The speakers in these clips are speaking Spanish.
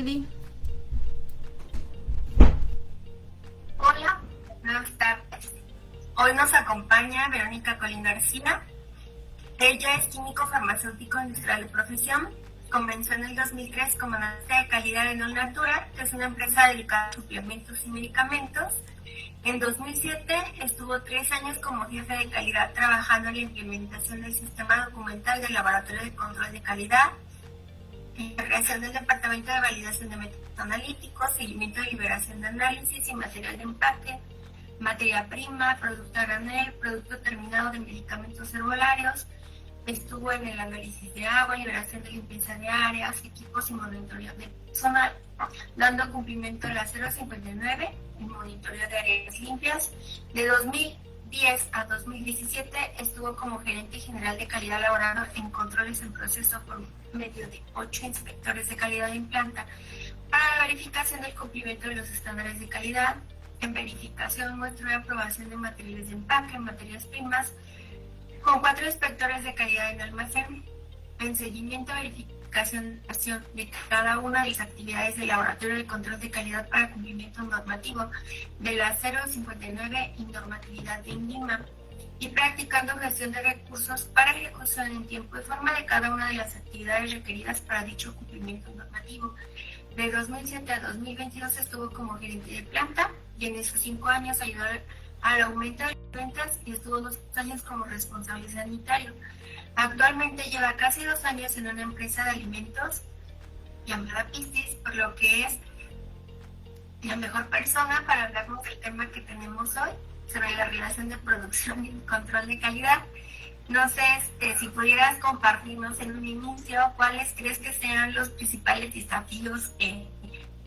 Wendy. Hola, buenas tardes. Hoy nos acompaña Verónica Colín García. Ella es químico farmacéutico industrial de profesión. Comenzó en el 2003 como analista de calidad en All Natura, que es una empresa dedicada a suplementos y medicamentos. En 2007 estuvo 3 años como jefe de calidad trabajando en la implementación del sistema documental del Laboratorio de Control de Calidad, en la creación del Departamento de Validación de Métodos Analíticos, seguimiento de liberación de análisis y material de empaque, materia prima, producto a granel, producto terminado de medicamentos herbolarios. Estuvo en el análisis de agua, liberación de limpieza de áreas, equipos y monitoreo de personal, dando cumplimiento a la 059 en monitoreo de áreas limpias. De 2010 a 2017 estuvo como gerente general de calidad laborando en controles en proceso por medio de 8 inspectores de calidad en planta para la verificación del cumplimiento de los estándares de calidad, en verificación, muestra y aprobación de materiales de empaque, materias primas, con 4 inspectores de calidad en almacén, en seguimiento, verificación de cada una de las actividades del laboratorio de control de calidad para cumplimiento normativo de la 059 y normatividad de INVIMA, y practicando gestión de recursos para ejecución en tiempo y forma de cada una de las actividades requeridas para dicho cumplimiento normativo. De 2007 a 2022 estuvo como gerente de planta y en esos 5 años ayudó al aumento de ventas y estuvo 2 años como responsable sanitario. Actualmente lleva casi 2 años en una empresa de alimentos llamada Pistis, por lo que es la mejor persona para hablarnos del tema que tenemos hoy sobre la relación de producción y control de calidad. No sé si pudieras compartirnos en un inicio cuáles crees que sean los principales desafíos que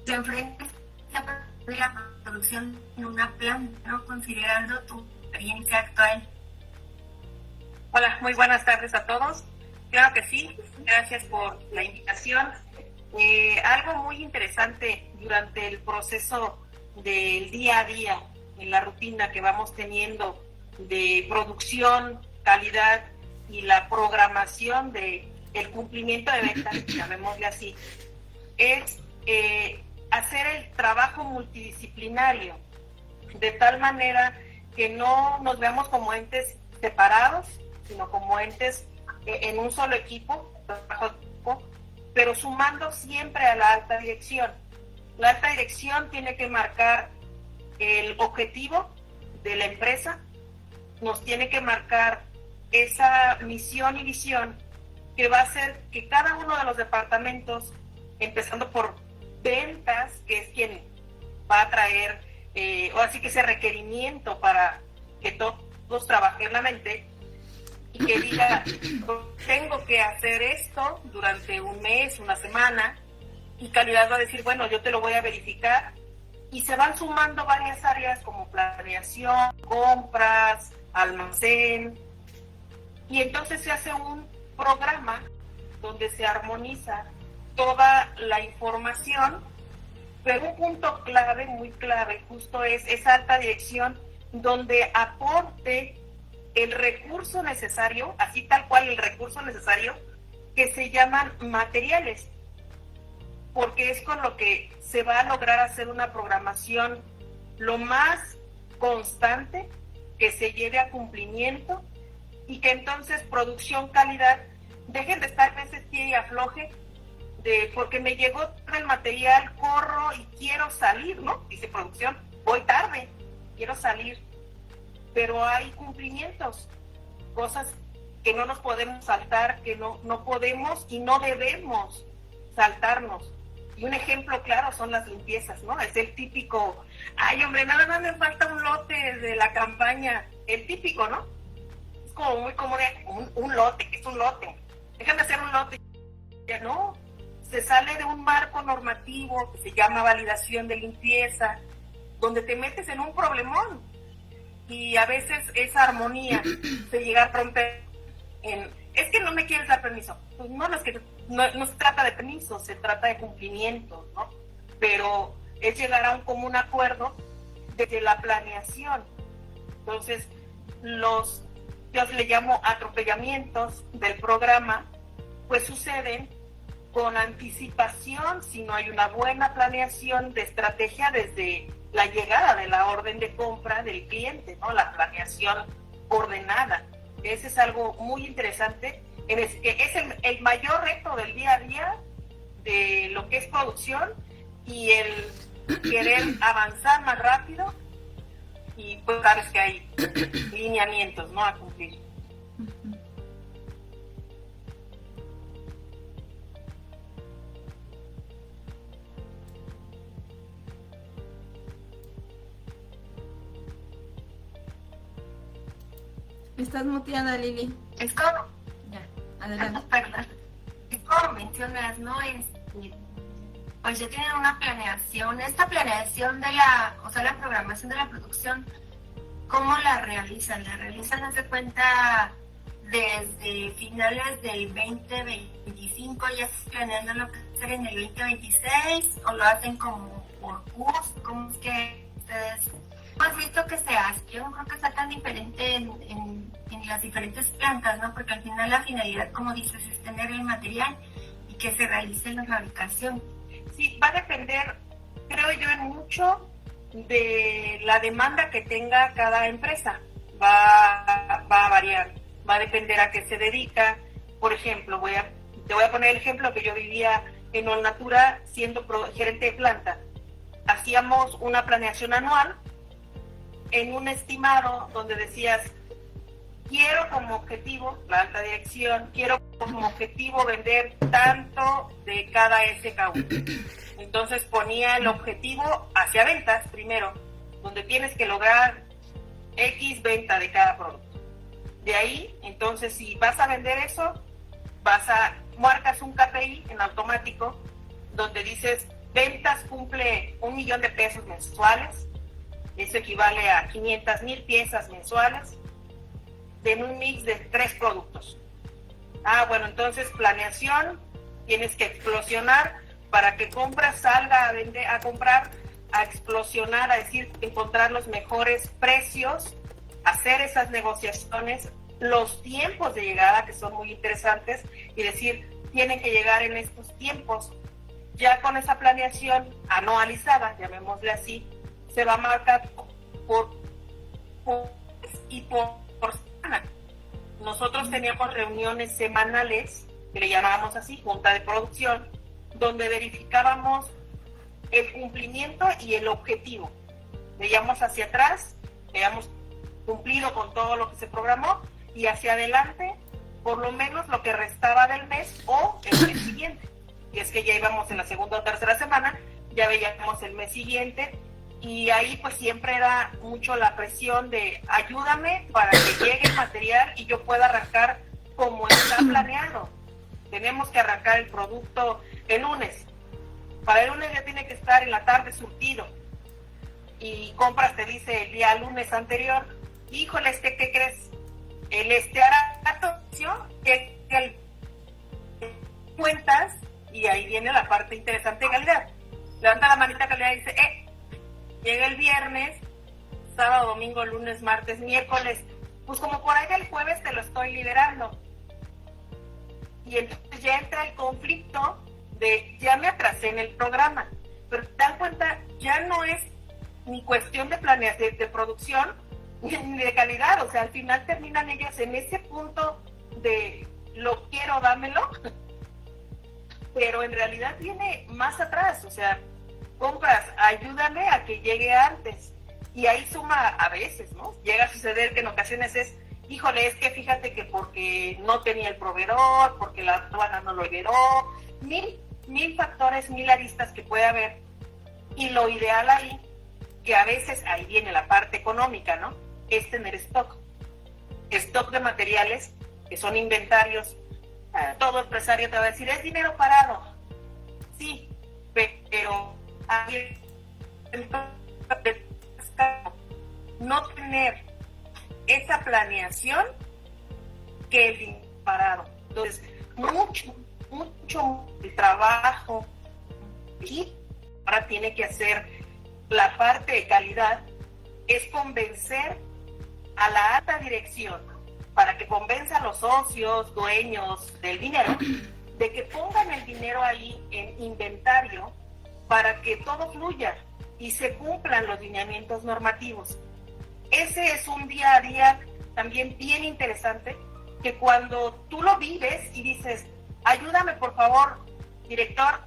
se enfrentan a la producción en una planta, ¿no? Considerando tu experiencia actual. Hola, muy buenas tardes a todos. Claro que sí, gracias por la invitación. Algo muy interesante durante el proceso del día a día, en la rutina que vamos teniendo de producción, calidad y la programación de el cumplimiento de ventas, llamémosle así, es hacer el trabajo multidisciplinario de tal manera que no nos veamos como entes separados, sino como entes en un solo equipo, pero sumando siempre a la alta dirección. La alta dirección tiene que marcar el objetivo de la empresa, nos tiene que marcar esa misión y visión que va a hacer que cada uno de los departamentos, empezando por ventas, que es quien va a traer, o así que ese requerimiento para que todos trabajen la mente, y que diga, tengo que hacer esto durante un mes, una semana, y calidad va a decir, bueno, yo te lo voy a verificar, y se van sumando varias áreas como planeación, compras, almacén, y entonces se hace un programa donde se armoniza toda la información, pero un punto clave, muy clave, justo es esa alta dirección donde aporte el recurso necesario, así tal cual el recurso necesario, que se llaman materiales, porque es con lo que se va a lograr hacer una programación lo más constante, que se lleve a cumplimiento y que entonces producción, calidad, dejen de estar en ese tira y afloje de porque me llegó el material, corro y quiero salir, ¿no? Dice producción, voy tarde, quiero salir. Pero hay cumplimientos, cosas que no nos podemos saltar, que no podemos y no debemos saltarnos. Y un ejemplo claro son las limpiezas, ¿no? Es el típico, ay hombre, nada más me falta un lote de la campaña, el típico, ¿no? Es como muy común, un lote, ¿qué es un lote? Déjame hacer un lote. Ya no, se sale de un marco normativo que se llama validación de limpieza, donde te metes en un problemón. Y a veces esa armonía se llega a romper en, es que no me quieres dar permiso. Pues no, no se trata de permiso, se trata de cumplimiento, ¿no? Pero es llegar a un común acuerdo desde la planeación. Entonces, yo le llamo atropellamientos del programa, pues suceden con anticipación si no hay una buena planeación de estrategia desde la llegada de la orden de compra del cliente, ¿no? La planeación ordenada. Ese es algo muy interesante, que es el mayor reto del día a día de lo que es producción y el querer avanzar más rápido, y pues sabes que hay lineamientos, ¿no?, a cumplir. Estás muteada, Lili. Es como, Ya, adelante. perdón, es como mencionas, ¿no? Pues ya tienen una planeación. Esta planeación de la programación de la producción, ¿cómo la realizan? La realizan, haz de cuenta, desde finales del 2025, ya se planeando lo que va a hacer en el 2026, o lo hacen como por curso. ¿Cómo es que ustedes has visto que se hace? Yo no creo que sea tan diferente en las diferentes plantas, ¿no? Porque al final la finalidad, como dices, es tener el material y que se realice la fabricación. Sí, va a depender, creo yo, en mucho de la demanda que tenga cada empresa. Va a variar, va a depender a qué se dedica. Por ejemplo, te voy a poner el ejemplo que yo vivía en Olnatura siendo gerente de planta. Hacíamos una planeación anual en un estimado donde decías, quiero como objetivo, la alta dirección, quiero como objetivo vender tanto de cada SKU. Entonces ponía el objetivo hacia ventas primero, donde tienes que lograr X venta de cada producto. De ahí, entonces, si vas a vender eso, marcas un KPI en automático, donde dices, ventas cumple 1 millón de pesos mensuales. Eso equivale a 500,000 piezas mensuales en un mix de 3 productos. Bueno, entonces planeación, tienes que explosionar para que compras salga a vender, a comprar, a explosionar, a decir, encontrar los mejores precios, hacer esas negociaciones, los tiempos de llegada que son muy interesantes y decir, tienen que llegar en estos tiempos. Ya con esa planeación anualizada, llamémosle así, se va a marcar por semana. Nosotros teníamos reuniones semanales, que le llamábamos así, junta de producción, donde verificábamos el cumplimiento y el objetivo. Veíamos hacia atrás, habíamos cumplido con todo lo que se programó, y hacia adelante, por lo menos lo que restaba del mes o el mes siguiente. Y es que ya íbamos en la segunda o tercera semana, ya veíamos el mes siguiente, y ahí pues siempre era mucho la presión de ayúdame para que llegue el material y yo pueda arrancar como está planeado. Tenemos que arrancar el producto el lunes. Para el lunes ya tiene que estar en la tarde surtido. Y compras te dice el día lunes anterior, híjole, ¿qué crees? El cuentas, y ahí viene la parte interesante de calidad. Levanta la manita calidad y dice, llega el viernes, sábado, domingo, lunes, martes, miércoles, pues como por ahí del jueves te lo estoy liberando. Y entonces ya entra el conflicto de ya me atrasé en el programa, pero te das cuenta, ya no es ni cuestión de planeación, de producción, ni de calidad. O sea, al final terminan ellos en ese punto de lo quiero, dámelo, pero en realidad viene más atrás. O sea, compras, ayúdame a que llegue antes, y ahí suma a veces, ¿no? Llega a suceder que en ocasiones es, híjole, es que fíjate que porque no tenía el proveedor, porque la aduana no lo liberó, mil factores, 1000 aristas que puede haber, y lo ideal ahí, que a veces ahí viene la parte económica, ¿no? Es tener stock de materiales, que son inventarios. Todo empresario te va a decir, es dinero parado. Sí, pero no tener esa planeación que el dinero parado. Entonces, mucho el trabajo y ahora tiene que hacer la parte de calidad, es convencer a la alta dirección para que convenza a los socios, dueños del dinero, de que pongan el dinero ahí en inventario para que todo fluya y se cumplan los lineamientos normativos. Ese es un día a día también bien interesante, que cuando tú lo vives y dices, ayúdame por favor, director,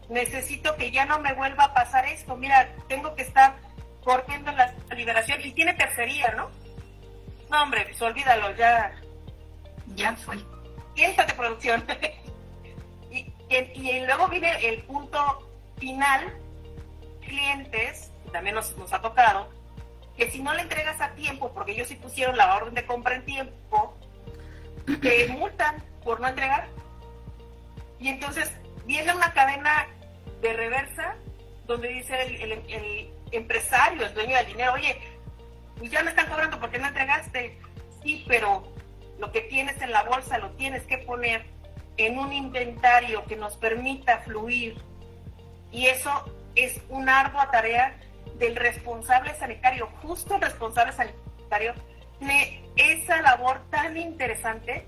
necesito que ya no me vuelva a pasar esto, mira, tengo que estar corriendo la liberación, y tiene tercería, ¿no? No, hombre, pues olvídalo, Ya fue. siéntate producción. y luego viene el punto final, clientes, que también nos ha tocado, que si no le entregas a tiempo, porque ellos sí pusieron la orden de compra en tiempo, te multan por no entregar. Y entonces viene una cadena de reversa donde dice el empresario, el dueño del dinero, oye, pues ya me están cobrando porque no entregaste. Sí, pero lo que tienes en la bolsa lo tienes que poner en un inventario que nos permita fluir. Y eso es una ardua tarea del responsable sanitario. Justo el responsable sanitario tiene esa labor tan interesante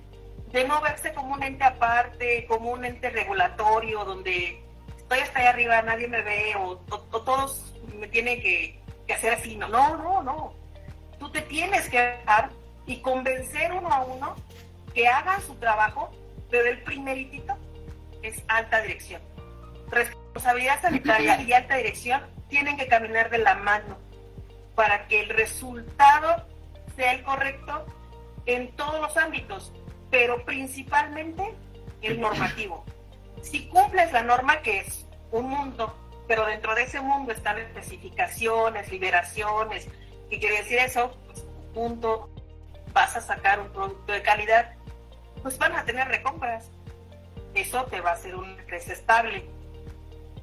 de no verse como un ente aparte, como un ente regulatorio, donde estoy hasta allá arriba, nadie me ve, o todos me tienen que hacer así. No. Tú te tienes que dejar y convencer uno a uno que hagan su trabajo, pero el primeritito es alta dirección. Responsabilidad sanitaria y alta dirección tienen que caminar de la mano para que el resultado sea el correcto en todos los ámbitos, pero principalmente el normativo. Si cumples la norma, que es un mundo, pero dentro de ese mundo están especificaciones, liberaciones, ¿qué quiere decir eso? Pues, punto, vas a sacar un producto de calidad, pues van a tener recompras. Eso te va a hacer una empresa estable.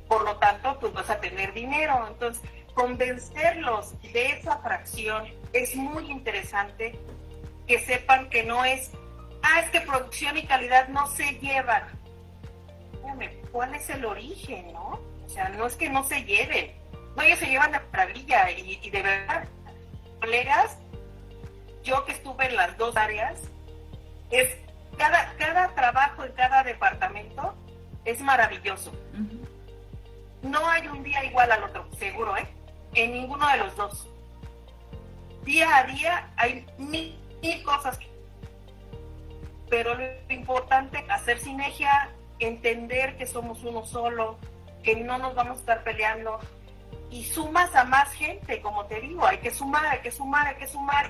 Por lo tanto, pues vas a tener dinero. Entonces, convencerlos de esa fracción es muy interesante, que sepan que no es, es que producción y calidad no se llevan. ¿Cuál es el origen, no? O sea, no es que no se lleven. No, ellos se llevan de maravilla y de verdad, colegas, yo que estuve en las dos áreas, es cada trabajo en cada departamento es maravilloso. No hay un día igual al otro, seguro, en ninguno de los dos. Día a día hay mil cosas, pero lo importante es hacer sinergia, entender que somos uno solo, que no nos vamos a estar peleando, y sumas a más gente, como te digo, hay que sumar,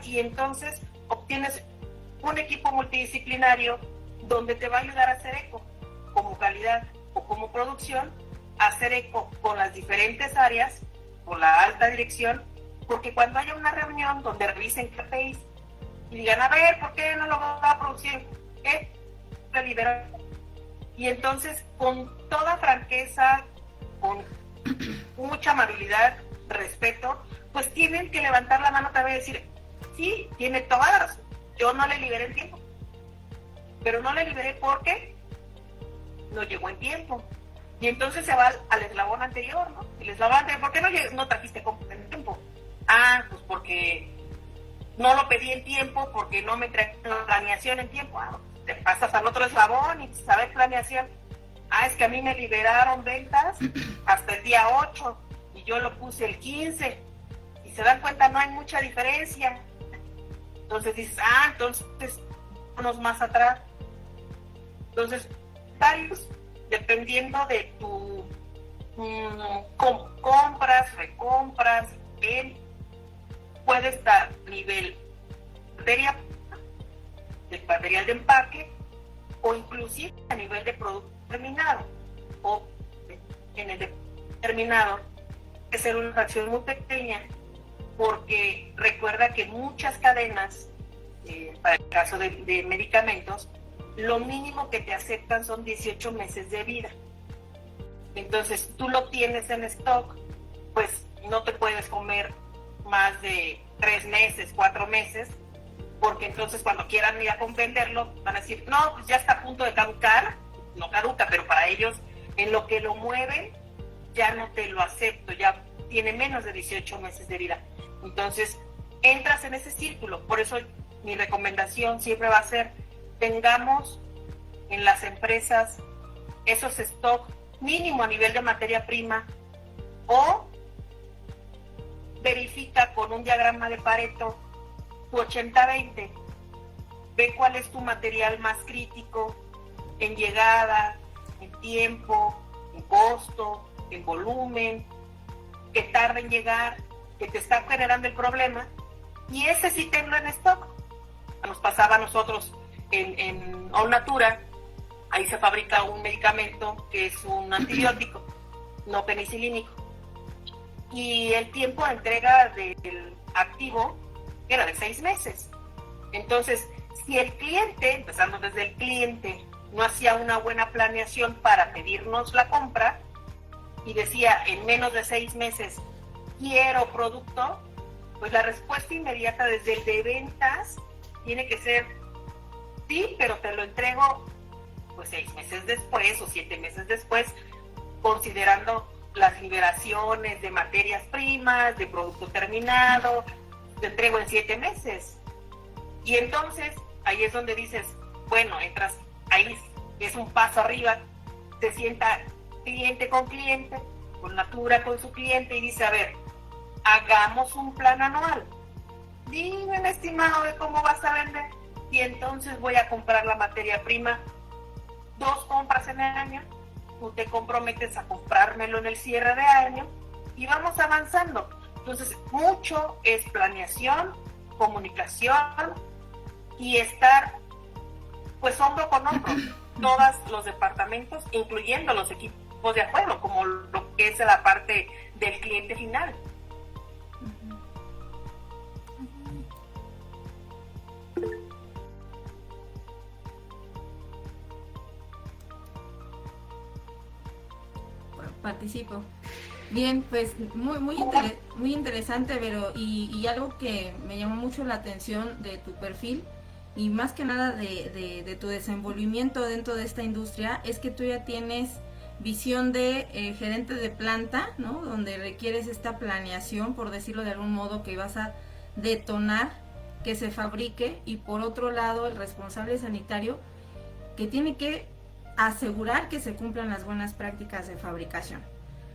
y entonces obtienes un equipo multidisciplinario donde te va a ayudar a hacer eco, como calidad o como producción, a hacer eco con las diferentes áreas, con la alta dirección, porque cuando haya una reunión donde revisen KPIs y digan, a ver, ¿por qué no lo va a producir? ¿Qué? Liberar. Y entonces, con toda franqueza, con mucha amabilidad, respeto, pues tienen que levantar la mano también y decir, sí, tiene toda la razón, yo no le liberé el tiempo, pero no le liberé porque no llegó en tiempo. Y entonces se va al eslabón anterior, ¿no? El eslabón anterior, ¿por qué no trajiste en tiempo? Pues porque no lo pedí en tiempo, porque no me traje la planeación en tiempo. Te pasas al otro eslabón y sabes planeación. Es que a mí me liberaron ventas hasta el día 8 y yo lo puse el 15. Y se dan cuenta, no hay mucha diferencia. Entonces dices, entonces unos más atrás. Entonces, varios, dependiendo de tu compras, recompras, puede estar a nivel del material de empaque, o inclusive a nivel de producto terminado, o en el terminado es ser una fracción muy pequeña, porque recuerda que muchas cadenas, para el caso de medicamentos, lo mínimo que te aceptan son 18 meses de vida. Entonces tú lo tienes en stock, pues no te puedes comer más de 3 meses, 4 meses, porque entonces cuando quieran ir a venderlo van a decir, no, pues ya está a punto de caducar. No caduca, pero para ellos en lo que lo mueven ya no te lo acepto, ya tiene menos de 18 meses de vida. Entonces entras en ese círculo. Por eso mi recomendación siempre va a ser, tengamos en las empresas esos stock mínimo a nivel de materia prima, o verifica con un diagrama de Pareto tu 80-20, ve cuál es tu material más crítico en llegada, en tiempo, en costo, en volumen, que tarda en llegar, que te está generando el problema, y ese sí tenlo en stock. Nos pasaba a nosotros en All Natura, ahí se fabrica un medicamento que es un antibiótico, no penicilínico, y el tiempo de entrega del activo era de 6 meses. Entonces, si el cliente, empezando desde el cliente, no hacía una buena planeación para pedirnos la compra y decía en menos de 6 meses quiero producto, pues la respuesta inmediata desde el de ventas tiene que ser sí, pero te lo entrego pues 6 meses después o 7 meses después, considerando las liberaciones de materias primas, de producto terminado, te entrego en 7 meses. Y entonces ahí es donde dices, bueno, entras, ahí es un paso arriba, se sienta cliente, con Natura con su cliente y dice, a ver, hagamos un plan anual. Dime, mi estimado, de cómo vas a vender. Y entonces voy a comprar la materia prima 2 compras en el año, tú te comprometes a comprármelo en el cierre de año y vamos avanzando. Entonces, mucho es planeación, comunicación y estar pues hombro con hombro, todos los departamentos, incluyendo los equipos de acuerdo, como lo que es la parte del cliente final. Participo. Bien, pues muy interesante, Vero, y algo que me llamó mucho la atención de tu perfil y más que nada de tu desenvolvimiento dentro de esta industria es que tú ya tienes visión de gerente de planta, ¿no? Donde requieres esta planeación, por decirlo de algún modo, que vas a detonar que se fabrique, y por otro lado el responsable sanitario que tiene que asegurar que se cumplan las buenas prácticas de fabricación.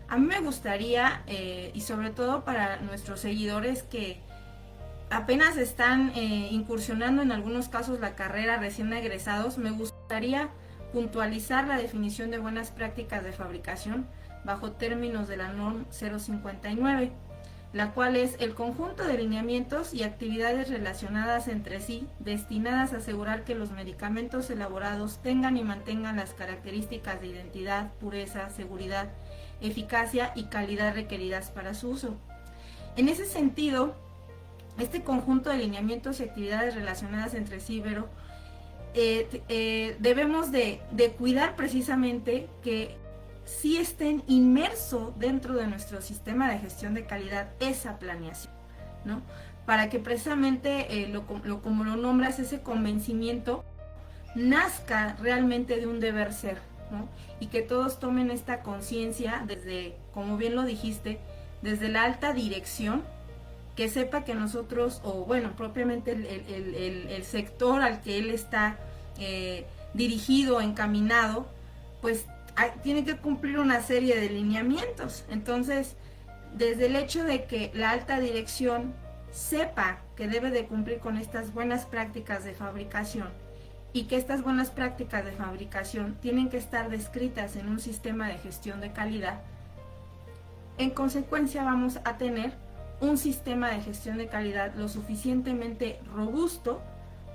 A mí me gustaría, y sobre todo para nuestros seguidores que apenas están incursionando en algunos casos la carrera, recién egresados, me gustaría puntualizar la definición de buenas prácticas de fabricación bajo términos de la NORM 059, la cual es el conjunto de lineamientos y actividades relacionadas entre sí, destinadas a asegurar que los medicamentos elaborados tengan y mantengan las características de identidad, pureza, seguridad, eficacia y calidad requeridas para su uso. En ese sentido, este conjunto de lineamientos y actividades relacionadas entre sí, Vero, debemos de cuidar precisamente que sí estén inmerso dentro de nuestro sistema de gestión de calidad esa planeación, ¿no? Para que precisamente, como lo nombras, ese convencimiento nazca realmente de un deber ser, ¿no? Y que todos tomen esta conciencia desde, como bien lo dijiste, desde la alta dirección, que sepa que nosotros, o bueno, propiamente el sector al que él está dirigido, encaminado, pues tiene que cumplir una serie de lineamientos. Entonces, desde el hecho de que la alta dirección sepa que debe de cumplir con estas buenas prácticas de fabricación y que estas buenas prácticas de fabricación tienen que estar descritas en un sistema de gestión de calidad, en consecuencia vamos a tener un sistema de gestión de calidad lo suficientemente robusto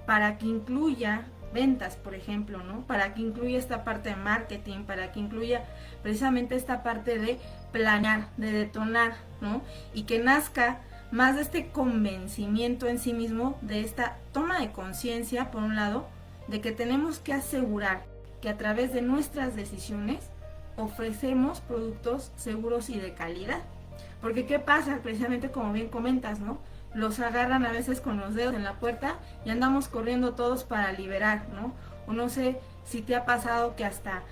para que incluya ventas, por ejemplo, ¿no? Para que incluya esta parte de marketing, para que incluya precisamente esta parte de planear, de detonar, ¿no? Y que nazca más de este convencimiento en sí mismo, de esta toma de conciencia, por un lado, de que tenemos que asegurar que a través de nuestras decisiones ofrecemos productos seguros y de calidad. Porque ¿qué pasa? Precisamente como bien comentas, ¿no? Los agarran a veces con los dedos en la puerta y andamos corriendo todos para liberar, ¿no? O no sé si te ha pasado que hasta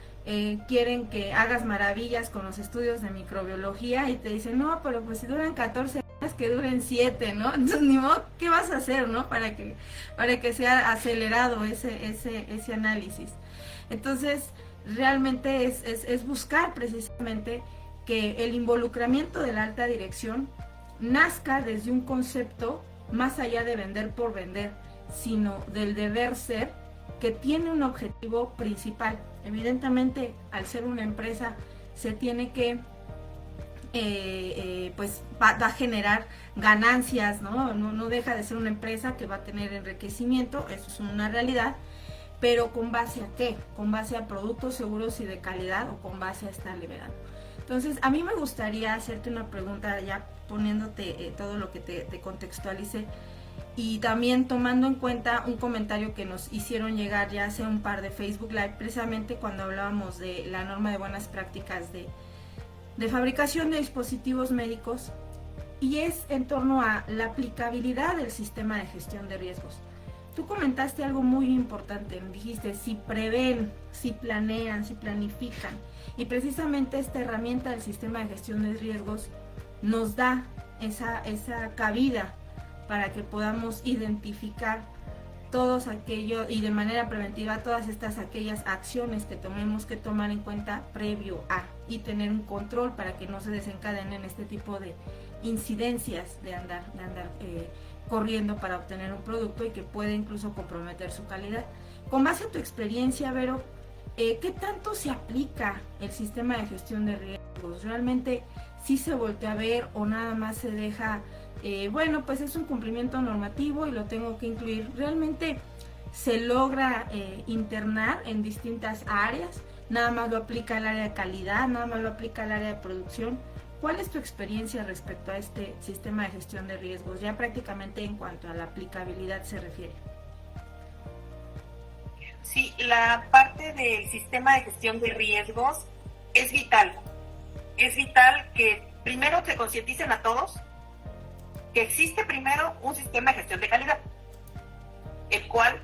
quieren que hagas maravillas con los estudios de microbiología y te dicen, no, pero pues si duran 14 años, que duren 7, ¿no? Entonces, ni modo, ¿qué vas a hacer, no? Para que sea acelerado ese análisis. Entonces, realmente es buscar precisamente que el involucramiento de la alta dirección nazca desde un concepto más allá de vender por vender, sino del deber ser, que tiene un objetivo principal. Evidentemente, al ser una empresa, se tiene que pues va a generar ganancias, ¿no? Deja de ser una empresa que va a tener enriquecimiento, eso es una realidad, pero ¿con base a qué? ¿Con base a productos seguros y de calidad o con base a estar liberando? Entonces, a mí me gustaría hacerte una pregunta ya poniéndote todo lo que te contextualice y también tomando en cuenta un comentario que nos hicieron llegar ya hace un par de Facebook Live, precisamente cuando hablábamos de la norma de buenas prácticas de fabricación de dispositivos médicos, y es en torno a la aplicabilidad del sistema de gestión de riesgos. Tú comentaste algo muy importante, dijiste si prevén, si planean, si planifican, y precisamente esta herramienta del sistema de gestión de riesgos nos da esa cabida para que podamos identificar todos aquellos y de manera preventiva todas aquellas acciones que tenemos que tomar en cuenta previo a, y tener un control para que no se desencadenen este tipo de incidencias de andar corriendo para obtener un producto y que puede incluso comprometer su calidad. Con base a tu experiencia, Vero, ¿qué tanto se aplica el sistema de gestión de riesgos? ¿Realmente sí se voltea a ver o nada más se deja, bueno, pues es un cumplimiento normativo y lo tengo que incluir? ¿Realmente se logra internar en distintas áreas? ¿Nada más lo aplica el área de calidad? ¿Nada más lo aplica el área de producción? ¿Cuál es tu experiencia respecto a este sistema de gestión de riesgos, ya prácticamente en cuanto a la aplicabilidad se refiere? Sí, la parte del sistema de gestión de riesgos es vital. Es vital que primero se concienticen a todos que existe primero un sistema de gestión de calidad, el cual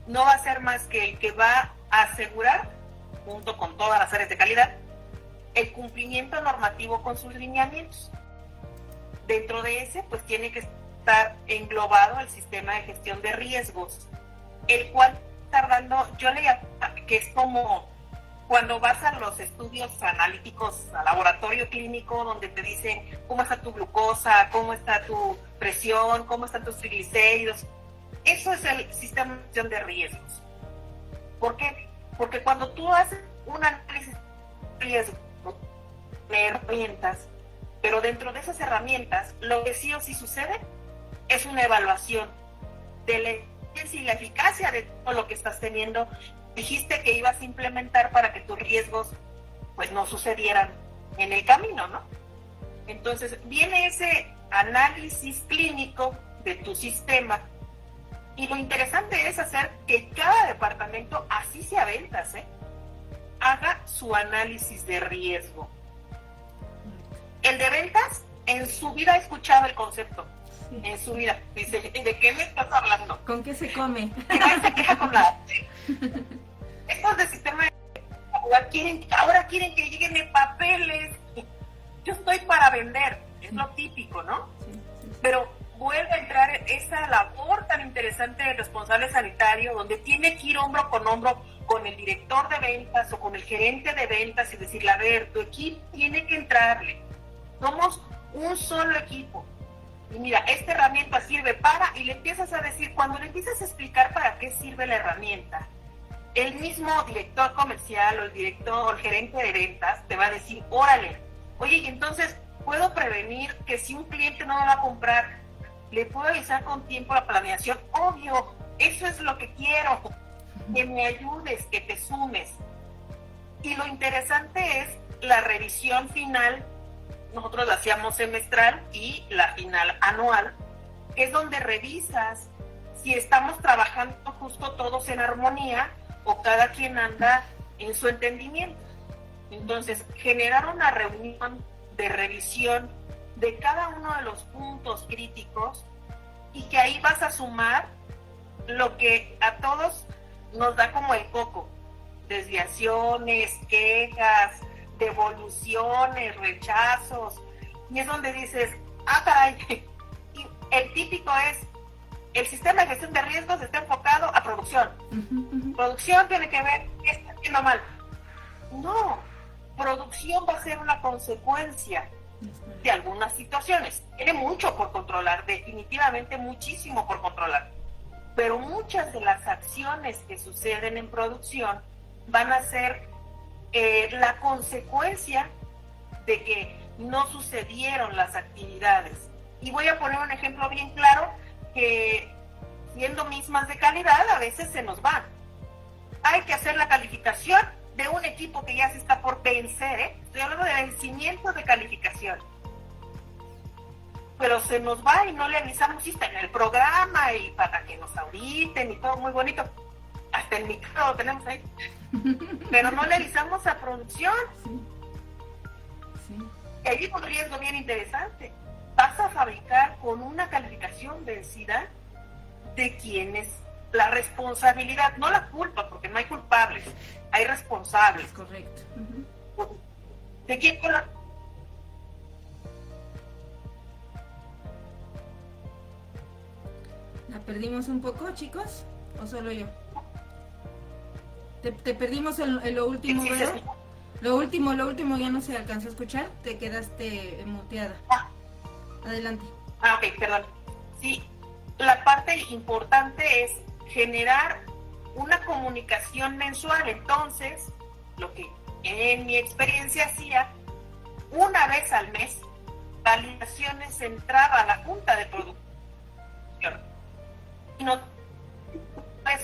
no va a ser más que el que va a asegurar, junto con todas las áreas de calidad, el cumplimiento normativo con sus lineamientos. Dentro de ese, pues tiene que estar englobado el sistema de gestión de riesgos, el cual está dando, yo le llamo que es como cuando vas a los estudios analíticos al laboratorio clínico, donde te dicen cómo está tu glucosa, cómo está tu presión, cómo están tus triglicéridos. Eso es el sistema de gestión de riesgos. ¿Por qué? Porque cuando tú haces un análisis de riesgo de herramientas, pero dentro de esas herramientas, lo que sí o sí sucede es una evaluación de la eficiencia y la eficacia de todo lo que estás teniendo. Dijiste que ibas a implementar para que tus riesgos pues no sucedieran en el camino, ¿no? Entonces viene ese análisis clínico de tu sistema y lo interesante es hacer que cada departamento, así sea ventas, haga su análisis de riesgo. El de ventas en su vida ha escuchado el concepto, en su vida. Dice, ¿de qué me estás hablando? ¿Con qué se come? Se queja con la... Estos de sistema de ahora quieren que lleguen papeles. Yo estoy para vender, es lo típico, ¿no? Sí. Pero vuelve a entrar esa labor tan interesante del responsable sanitario, donde tiene que ir hombro con el director de ventas o con el gerente de ventas y decirle, a ver, tu equipo tiene que entrarle. Somos un solo equipo. Y mira, esta herramienta sirve para, y le empiezas a decir, cuando le empiezas a explicar para qué sirve la herramienta, el mismo director comercial o el director o el gerente de ventas te va a decir, órale, oye, y entonces puedo prevenir que si un cliente no me va a comprar, le puedo avisar con tiempo la planeación. Obvio, eso es lo que quiero, que me ayudes, que te sumes. Y lo interesante es la revisión final. Nosotros la hacíamos semestral y la final anual, que es donde revisas si estamos trabajando justo todos en armonía o cada quien anda en su entendimiento. Entonces, generar una reunión de revisión de cada uno de los puntos críticos y que ahí vas a sumar lo que a todos nos da como el coco: desviaciones, quejas, devoluciones, rechazos, y es donde dices, caray, y el típico es, el sistema de gestión de riesgos está enfocado a producción. Producción tiene que ver qué está haciendo mal. No, producción va a ser una consecuencia de algunas situaciones. Tiene mucho por controlar, definitivamente muchísimo por controlar. Pero muchas de las acciones que suceden en producción van a ser la consecuencia de que no sucedieron las actividades. Y voy a poner un ejemplo bien claro que, siendo mismas de calidad, a veces se nos van. Hay que hacer la calificación de un equipo que ya se está por vencer, ¿eh? Estoy hablando de vencimiento de calificación. Pero se nos va y no le avisamos si está en el programa y para que nos auditen y todo muy bonito. Hasta el micro lo tenemos ahí. Pero no le avisamos a producción. Sí. Y allí un riesgo bien interesante. Vas a fabricar con una calificación vencida de quién es la responsabilidad, no la culpa, porque no hay culpables, hay responsables. Es correcto. ¿De quién fue la? ¿La perdimos un poco, chicos? ¿O solo yo? ¿Te perdimos en lo último, Sí, Vero? Lo último ya no se alcanzó a escuchar, te quedaste muteada. Adelante. Ok, perdón. Sí, la parte importante es generar una comunicación mensual. Entonces, lo que en mi experiencia hacía, una vez al mes, validaciones entraba a la junta de producción. Y no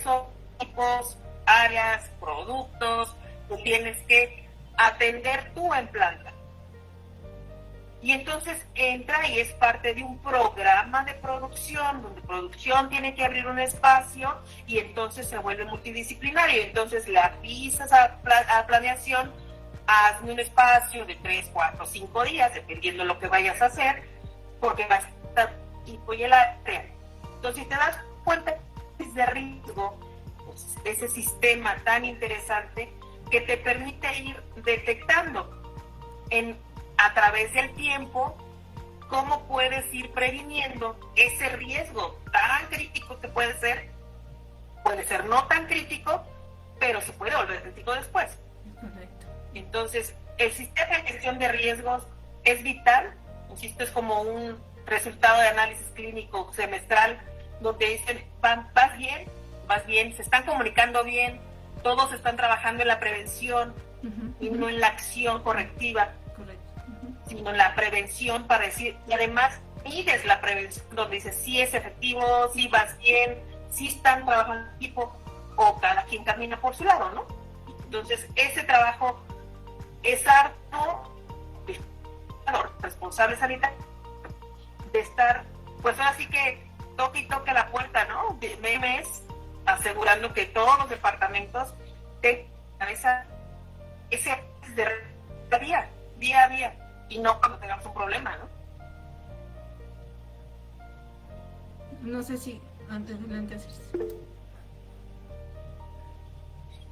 son tipos, áreas, productos que tienes que atender tú en planta. Y entonces entra y es parte de un programa de producción, donde producción tiene que abrir un espacio y entonces se vuelve multidisciplinario. Entonces le avisas a planeación, hazme un espacio de 3, 4, 5 días, dependiendo de lo que vayas a hacer, porque va a estar equipo y el área. Entonces, si te das cuenta de riesgo, pues, ese sistema tan interesante que te permite ir detectando a través del tiempo cómo puedes ir previniendo ese riesgo tan crítico que puede ser no tan crítico, pero se puede volver crítico después. Correcto. Entonces, el sistema de gestión de riesgos es vital. Insisto, es como un resultado de análisis clínico semestral donde dicen, vas bien, se están comunicando bien, todos están trabajando en la prevención y no en la acción correctiva. Correcto. Sino en la prevención para decir, y además mides la prevención donde dices si es efectivo, si vas bien, si están trabajando en equipo o cada quien camina por su lado, ¿no? Entonces ese trabajo es harto de responsable sanitario de estar, pues ahora sí que toque y toque la puerta, ¿no? De mes asegurando que todos los departamentos tengan ese de día a día. Y no cuando tengamos un problema, ¿no? No sé si antes.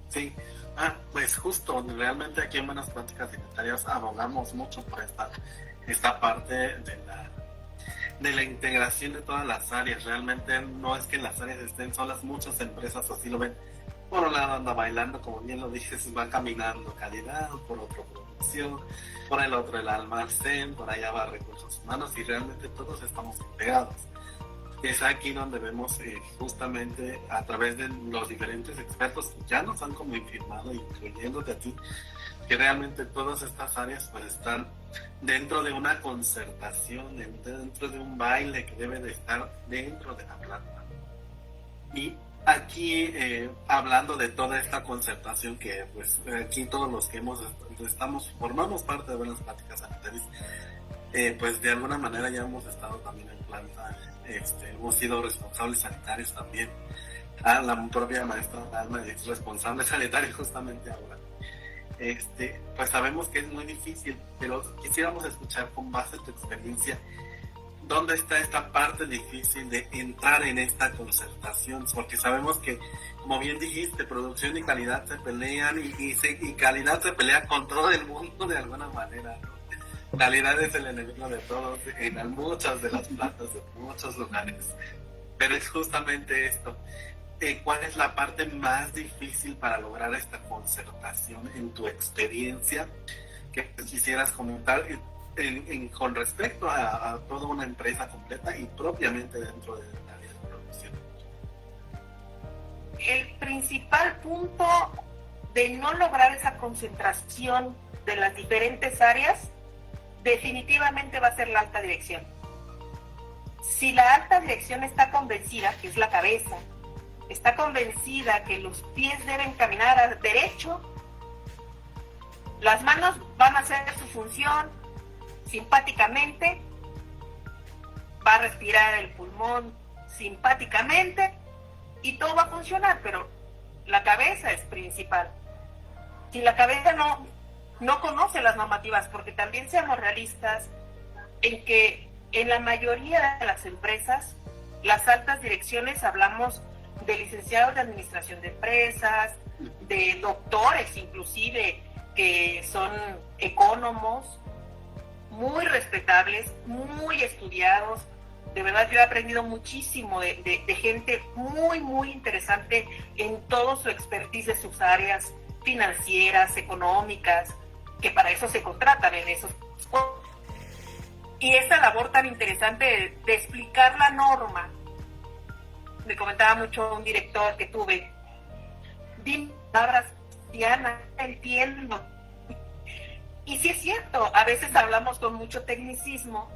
Sí, pues justo, realmente aquí en Buenas Prácticas Sanitarias abogamos mucho por esta parte de la integración de todas las áreas. Realmente no es que las áreas estén solas, muchas empresas así lo ven. Por un lado anda bailando, como bien lo dices, va caminando calidad, por otro producción, por el otro el almacén, por allá va recursos humanos y realmente todos estamos integrados. Es aquí donde vemos justamente a través de los diferentes expertos que ya nos han como informado, incluyéndote a ti, que realmente todas estas áreas pues están dentro de una concertación, dentro de un baile que debe de estar dentro de la planta. Y aquí hablando de toda esta concertación que pues aquí todos los que formamos parte de Buenas Prácticas Sanitarias, pues de alguna manera ya hemos estado también en planta, hemos sido responsables sanitarios también. La propia maestra Alma es responsable sanitaria justamente ahora. Pues sabemos que es muy difícil, pero quisiéramos escuchar con base en tu experiencia dónde está esta parte difícil de entrar en esta concertación, porque sabemos que, como bien dijiste, producción y calidad se pelean y calidad se pelea con todo el mundo de alguna manera, ¿no? Calidad es el enemigo de todos en muchas de las plantas de muchos lugares, pero es justamente esto. ¿cuál es la parte más difícil para lograr esta concertación en tu experiencia que quisieras comentar con respecto a toda una empresa completa y propiamente dentro del área de producción? El principal punto de no lograr esa concentración de las diferentes áreas definitivamente va a ser la alta dirección. Si la alta dirección está convencida, que es la cabeza, está convencida que los pies deben caminar a derecho, las manos van a hacer su función simpáticamente, va a respirar el pulmón simpáticamente y todo va a funcionar, pero la cabeza es principal. Si la cabeza no conoce las normativas, porque también seamos realistas en que en la mayoría de las empresas, las altas direcciones, hablamos de licenciados de administración de empresas, de doctores inclusive, que son ecónomos, muy respetables, muy estudiados. De verdad, yo he aprendido muchísimo de gente muy, muy interesante en todo su expertise de sus áreas financieras, económicas, que para eso se contratan en esos. Y esa labor tan interesante de explicar la norma. Me comentaba mucho un director que tuve, dime palabras, Diana, entiendo. Y sí es cierto, a veces hablamos con mucho tecnicismo,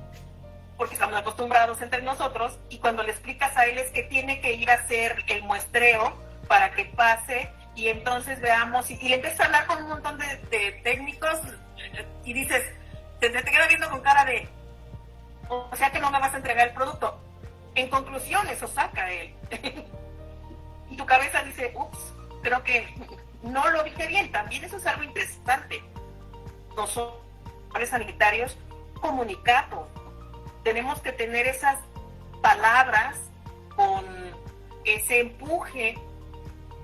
porque estamos acostumbrados entre nosotros, y cuando le explicas a él es que tiene que ir a hacer el muestreo para que pase, y entonces veamos, y le empiezas a hablar con un montón de técnicos, y dices, te queda viendo con cara de, o sea que no me vas a entregar el producto. En conclusión, eso saca él. Y tu cabeza dice, ups, creo que no lo dije bien. También eso es algo interesante. Nosotros, sanitarios, comunicamos. Tenemos que tener esas palabras con ese empuje.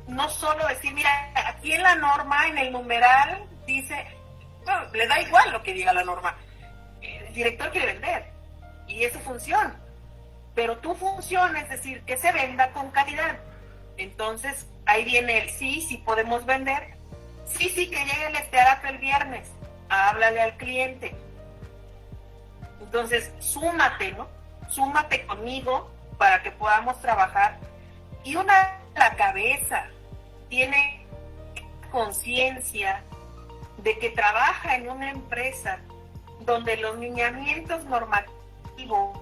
No solo decir, mira, aquí en la norma, en el numeral, dice, no, le da igual lo que diga la norma. El director quiere vender. Y es su función. Pero tu función es decir, que se venda con calidad. Entonces, ahí viene el sí podemos vender. Sí, que llegue el estearato el viernes. Háblale al cliente. Entonces, súmate, ¿no? Súmate conmigo para que podamos trabajar. Y la cabeza tiene conciencia de que trabaja en una empresa donde los lineamientos normativos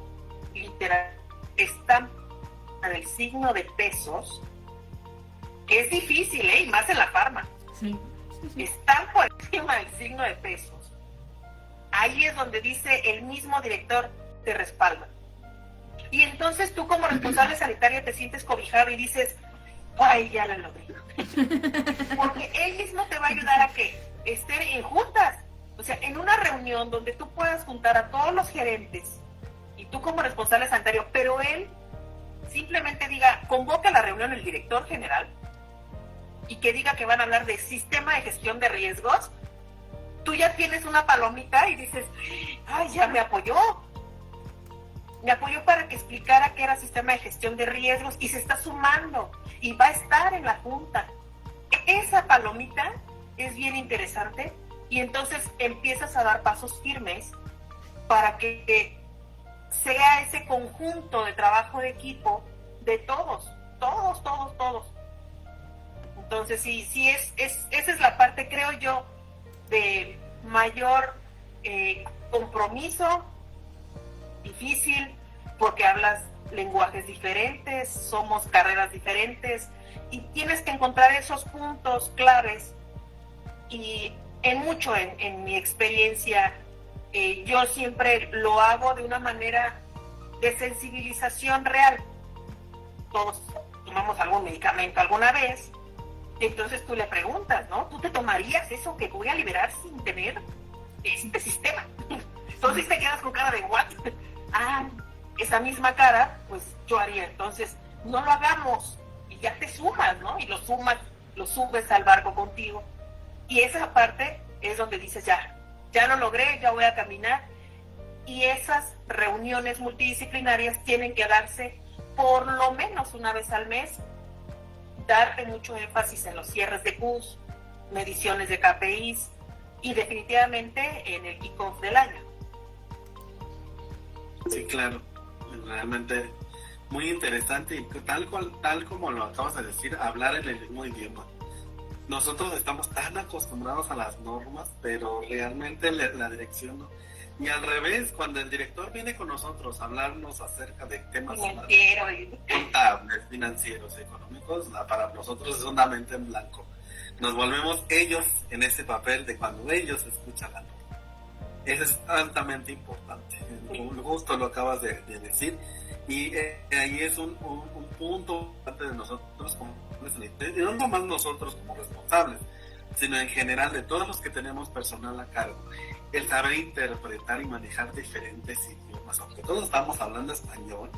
literal están en el signo de pesos, que es difícil, y más en la farma. Sí. Están por encima del signo de pesos. Ahí es donde dice el mismo director te respalda. Y entonces tú como responsable sanitario te sientes cobijado y dices, ay, ya la logré. Porque él mismo te va a ayudar a que estén en juntas. O sea, en una reunión donde tú puedas juntar a todos los gerentes y tú como responsable sanitario, pero él simplemente diga, convoca a la reunión el director general y que diga que van a hablar de sistema de gestión de riesgos, tú ya tienes una palomita y dices, ay, ya me apoyó para que explicara qué era sistema de gestión de riesgos y se está sumando y va a estar en la junta. Esa palomita es bien interesante y entonces empiezas a dar pasos firmes para que sea ese conjunto de trabajo de equipo de todos. Entonces, sí esa es la parte, creo yo, de mayor compromiso, difícil, porque hablas lenguajes diferentes, somos carreras diferentes, y tienes que encontrar esos puntos claves. Y en mi experiencia, yo siempre lo hago de una manera de sensibilización real. Todos tomamos algún medicamento alguna vez, entonces tú le preguntas, ¿no? ¿Tú te tomarías eso que voy a liberar sin tener este sistema? Entonces te quedas con cara de ¿what? Esa misma cara, pues yo haría. Entonces, no lo hagamos y ya te sumas, ¿no? Y lo subes al barco contigo. Y esa parte es donde dices, ya lo logré, ya voy a caminar. Y esas reuniones multidisciplinarias tienen que darse por lo menos una vez al mes darte mucho énfasis en los cierres de QS, mediciones de KPIs y definitivamente en el kickoff del año. Sí, claro, realmente muy interesante y tal como lo acabas de decir, hablar en el mismo idioma. Nosotros estamos tan acostumbrados a las normas, pero realmente la dirección no. Y al revés, cuando el director viene con nosotros a hablarnos acerca de temas contables, financieros, económicos, para nosotros es una mente en blanco. Nos volvemos ellos en ese papel de cuando ellos escuchan la norma. Eso es altamente importante. Justo lo acabas de decir. Y ahí es un punto de nosotros como y no nomás nosotros como responsables, sino en general de todos los que tenemos personal a cargo, el saber interpretar y manejar diferentes idiomas, aunque todos estamos hablando español,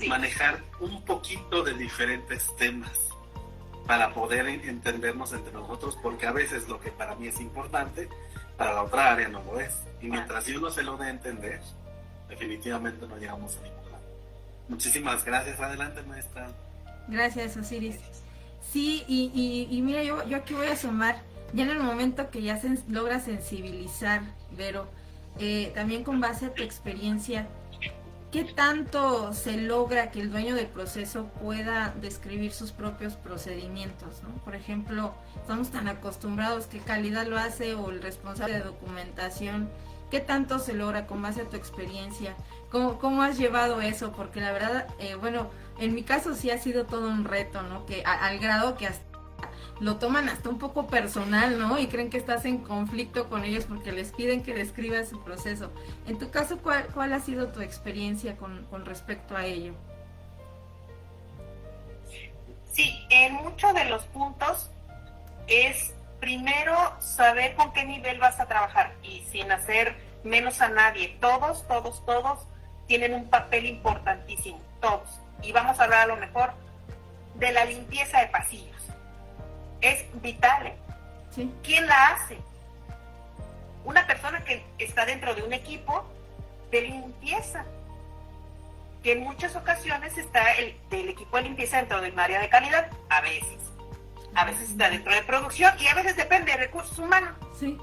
manejar un poquito de diferentes temas para poder entendernos entre nosotros, porque a veces lo que para mí es importante, para la otra área no lo es, y mientras yo no se lo dé a entender, definitivamente no llegamos a ningún lado. Muchísimas gracias. Adelante, maestra. Gracias, Osiris. Sí, y mira, yo aquí voy a sumar, ya en el momento que ya se logra sensibilizar, Vero, también con base a tu experiencia, ¿qué tanto se logra que el dueño del proceso pueda describir sus propios procedimientos, ¿no? Por ejemplo, estamos tan acostumbrados que calidad lo hace o el responsable de documentación. ¿Qué tanto se logra con base a tu experiencia? ¿Cómo has llevado eso? Porque la verdad, bueno, en mi caso sí ha sido todo un reto, ¿no? Que al grado que hasta lo toman hasta un poco personal, ¿no? Y creen que estás en conflicto con ellos porque les piden que describas su proceso. En tu caso, ¿cuál ha sido tu experiencia con respecto a ello? Sí, en muchos de los puntos es primero saber con qué nivel vas a trabajar y sin hacer menos a nadie. Todos tienen un papel importantísimo, todos. Y vamos a hablar a lo mejor de la limpieza de pasillos. Es vital, ¿eh? Sí. ¿Quién la hace? Una persona que está dentro de un equipo de limpieza, que en muchas ocasiones está del equipo de limpieza dentro del área de calidad, a veces está dentro de producción y a veces depende de recursos humanos. Sí.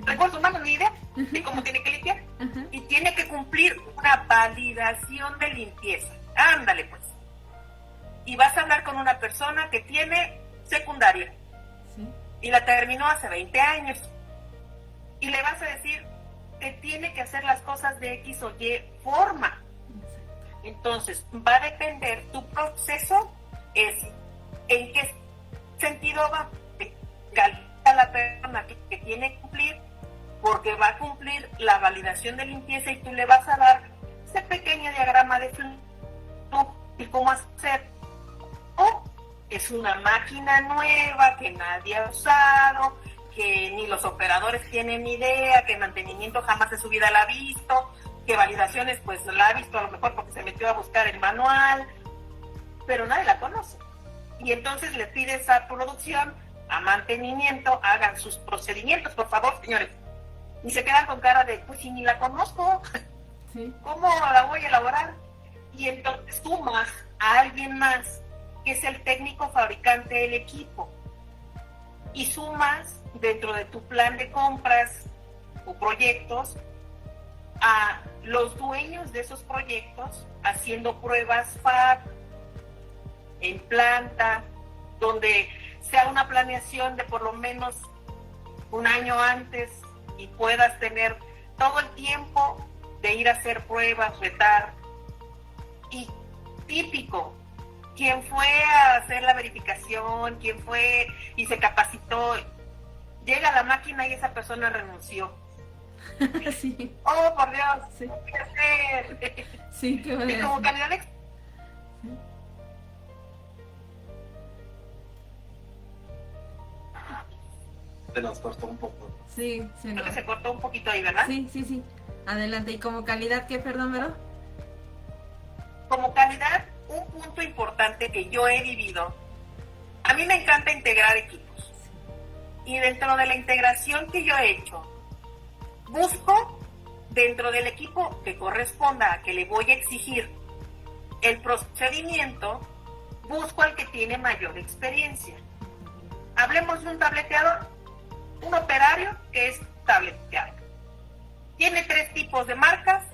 Recursos humanos, ni idea de cómo tiene que limpiar. Ajá. Y tiene que cumplir una validación de limpieza. Ándale pues. Y vas a hablar con una persona que tiene secundaria. Sí. Y la terminó hace 20 años. Y le vas a decir que tiene que hacer las cosas de X o Y forma. Entonces, va a depender, tu proceso es en qué sentido va a la persona que tiene que cumplir, porque va a cumplir la validación de limpieza y tú le vas a dar ese pequeño diagrama de flujo y cómo hacer. O es una máquina nueva que nadie ha usado, que ni los operadores tienen idea, que mantenimiento jamás en su vida la ha visto, que validaciones pues la ha visto a lo mejor porque se metió a buscar el manual, pero nadie la conoce. Y entonces le pides a producción, a mantenimiento, hagan sus procedimientos, por favor, señores. Y se quedan con cara de, pues si ni la conozco, Sí. ¿cómo la voy a elaborar? Y entonces sumas a alguien más, que es el técnico fabricante del equipo. Y sumas dentro de tu plan de compras o proyectos a los dueños de esos proyectos haciendo pruebas FAB en planta, donde sea una planeación de por lo menos un año antes y puedas tener todo el tiempo de ir a hacer pruebas, retar. Y típico, quien fue a hacer la verificación, quien fue y se capacitó, llega a la máquina y esa persona renunció. Sí. Oh, por Dios, Sí. ¿qué hacer? Sí, qué Y bueno. como calidad de... Se nos cortó un poco. Sí, Creo que se cortó un poquito ahí, ¿verdad? Sí. Adelante. ¿Y como calidad qué, perdón, Vero? Como calidad, un punto importante que yo he vivido, a mí me encanta integrar equipos. Y dentro de la integración que yo he hecho, busco dentro del equipo que corresponda a que le voy a exigir el procedimiento, busco al que tiene mayor experiencia. Hablemos de un tableteador, un operario que es tableteador. Tiene 3 tipos de marcas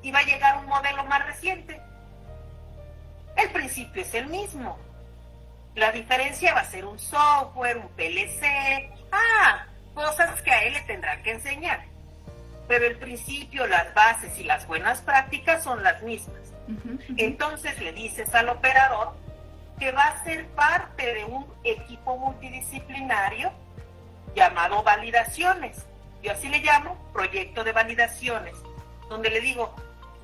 y va a llegar un modelo más reciente. El principio es el mismo. La diferencia va a ser un software, un PLC, cosas que a él le tendrán que enseñar. Pero el principio, las bases y las buenas prácticas son las mismas. Entonces le dices al operador que va a ser parte de un equipo multidisciplinario llamado validaciones. Yo así le llamo proyecto de validaciones, donde le digo,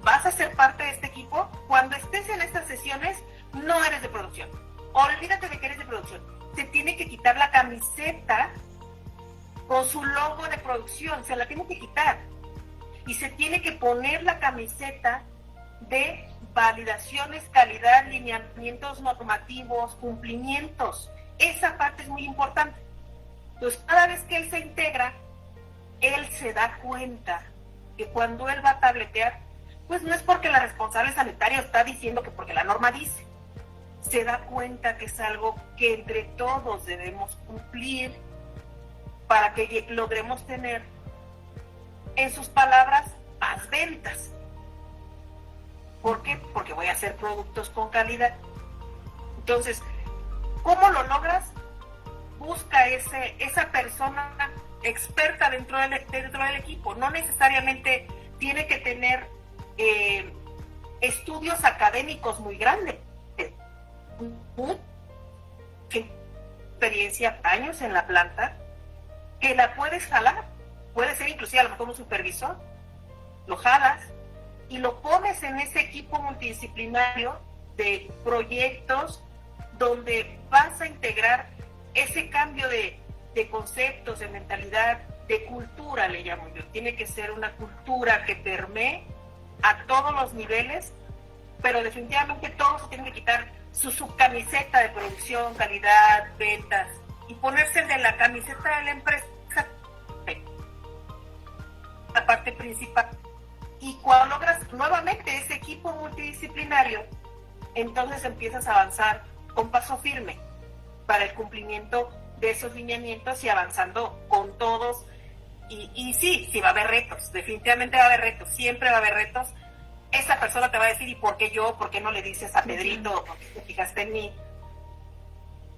vas a ser parte de este equipo. Cuando estés en estas sesiones, no eres de producción. Olvídate de que eres de producción. Se tiene que quitar la camiseta con su logo de producción, se la tiene que quitar. Y se tiene que poner la camiseta de validaciones, calidad, lineamientos normativos, cumplimientos. Esa parte es muy importante. Entonces, cada vez que él se integra, él se da cuenta que cuando él va a tabletear, pues no es porque la responsable sanitaria está diciendo que porque la norma dice. Se da cuenta que es algo que entre todos debemos cumplir para que logremos tener, en sus palabras, más ventas. ¿Por qué? Porque voy a hacer productos con calidad. Entonces, ¿cómo lo logras? Busca esa persona experta dentro del equipo. No necesariamente tiene que tener estudios académicos muy grandes. Experiencia, años en la planta, que la puedes jalar. Puede ser inclusive a lo mejor un supervisor. Lo jalas y lo pones en ese equipo multidisciplinario de proyectos donde vas a integrar ese cambio de conceptos, de mentalidad, de cultura, le llamo yo. Tiene que ser una cultura que permee a todos los niveles, pero definitivamente todos se tienen que quitar su subcamiseta de producción, calidad, ventas, y ponerse de la camiseta de la empresa, la parte principal. Y cuando logras nuevamente ese equipo multidisciplinario, entonces empiezas a avanzar con paso firme para el cumplimiento de esos lineamientos y avanzando con todos. Y sí va a haber retos, definitivamente va a haber retos, siempre va a haber retos. Esa persona te va a decir, ¿y por qué yo? ¿Por qué no le dices a Pedrito? ¿Por qué te fijaste en mí?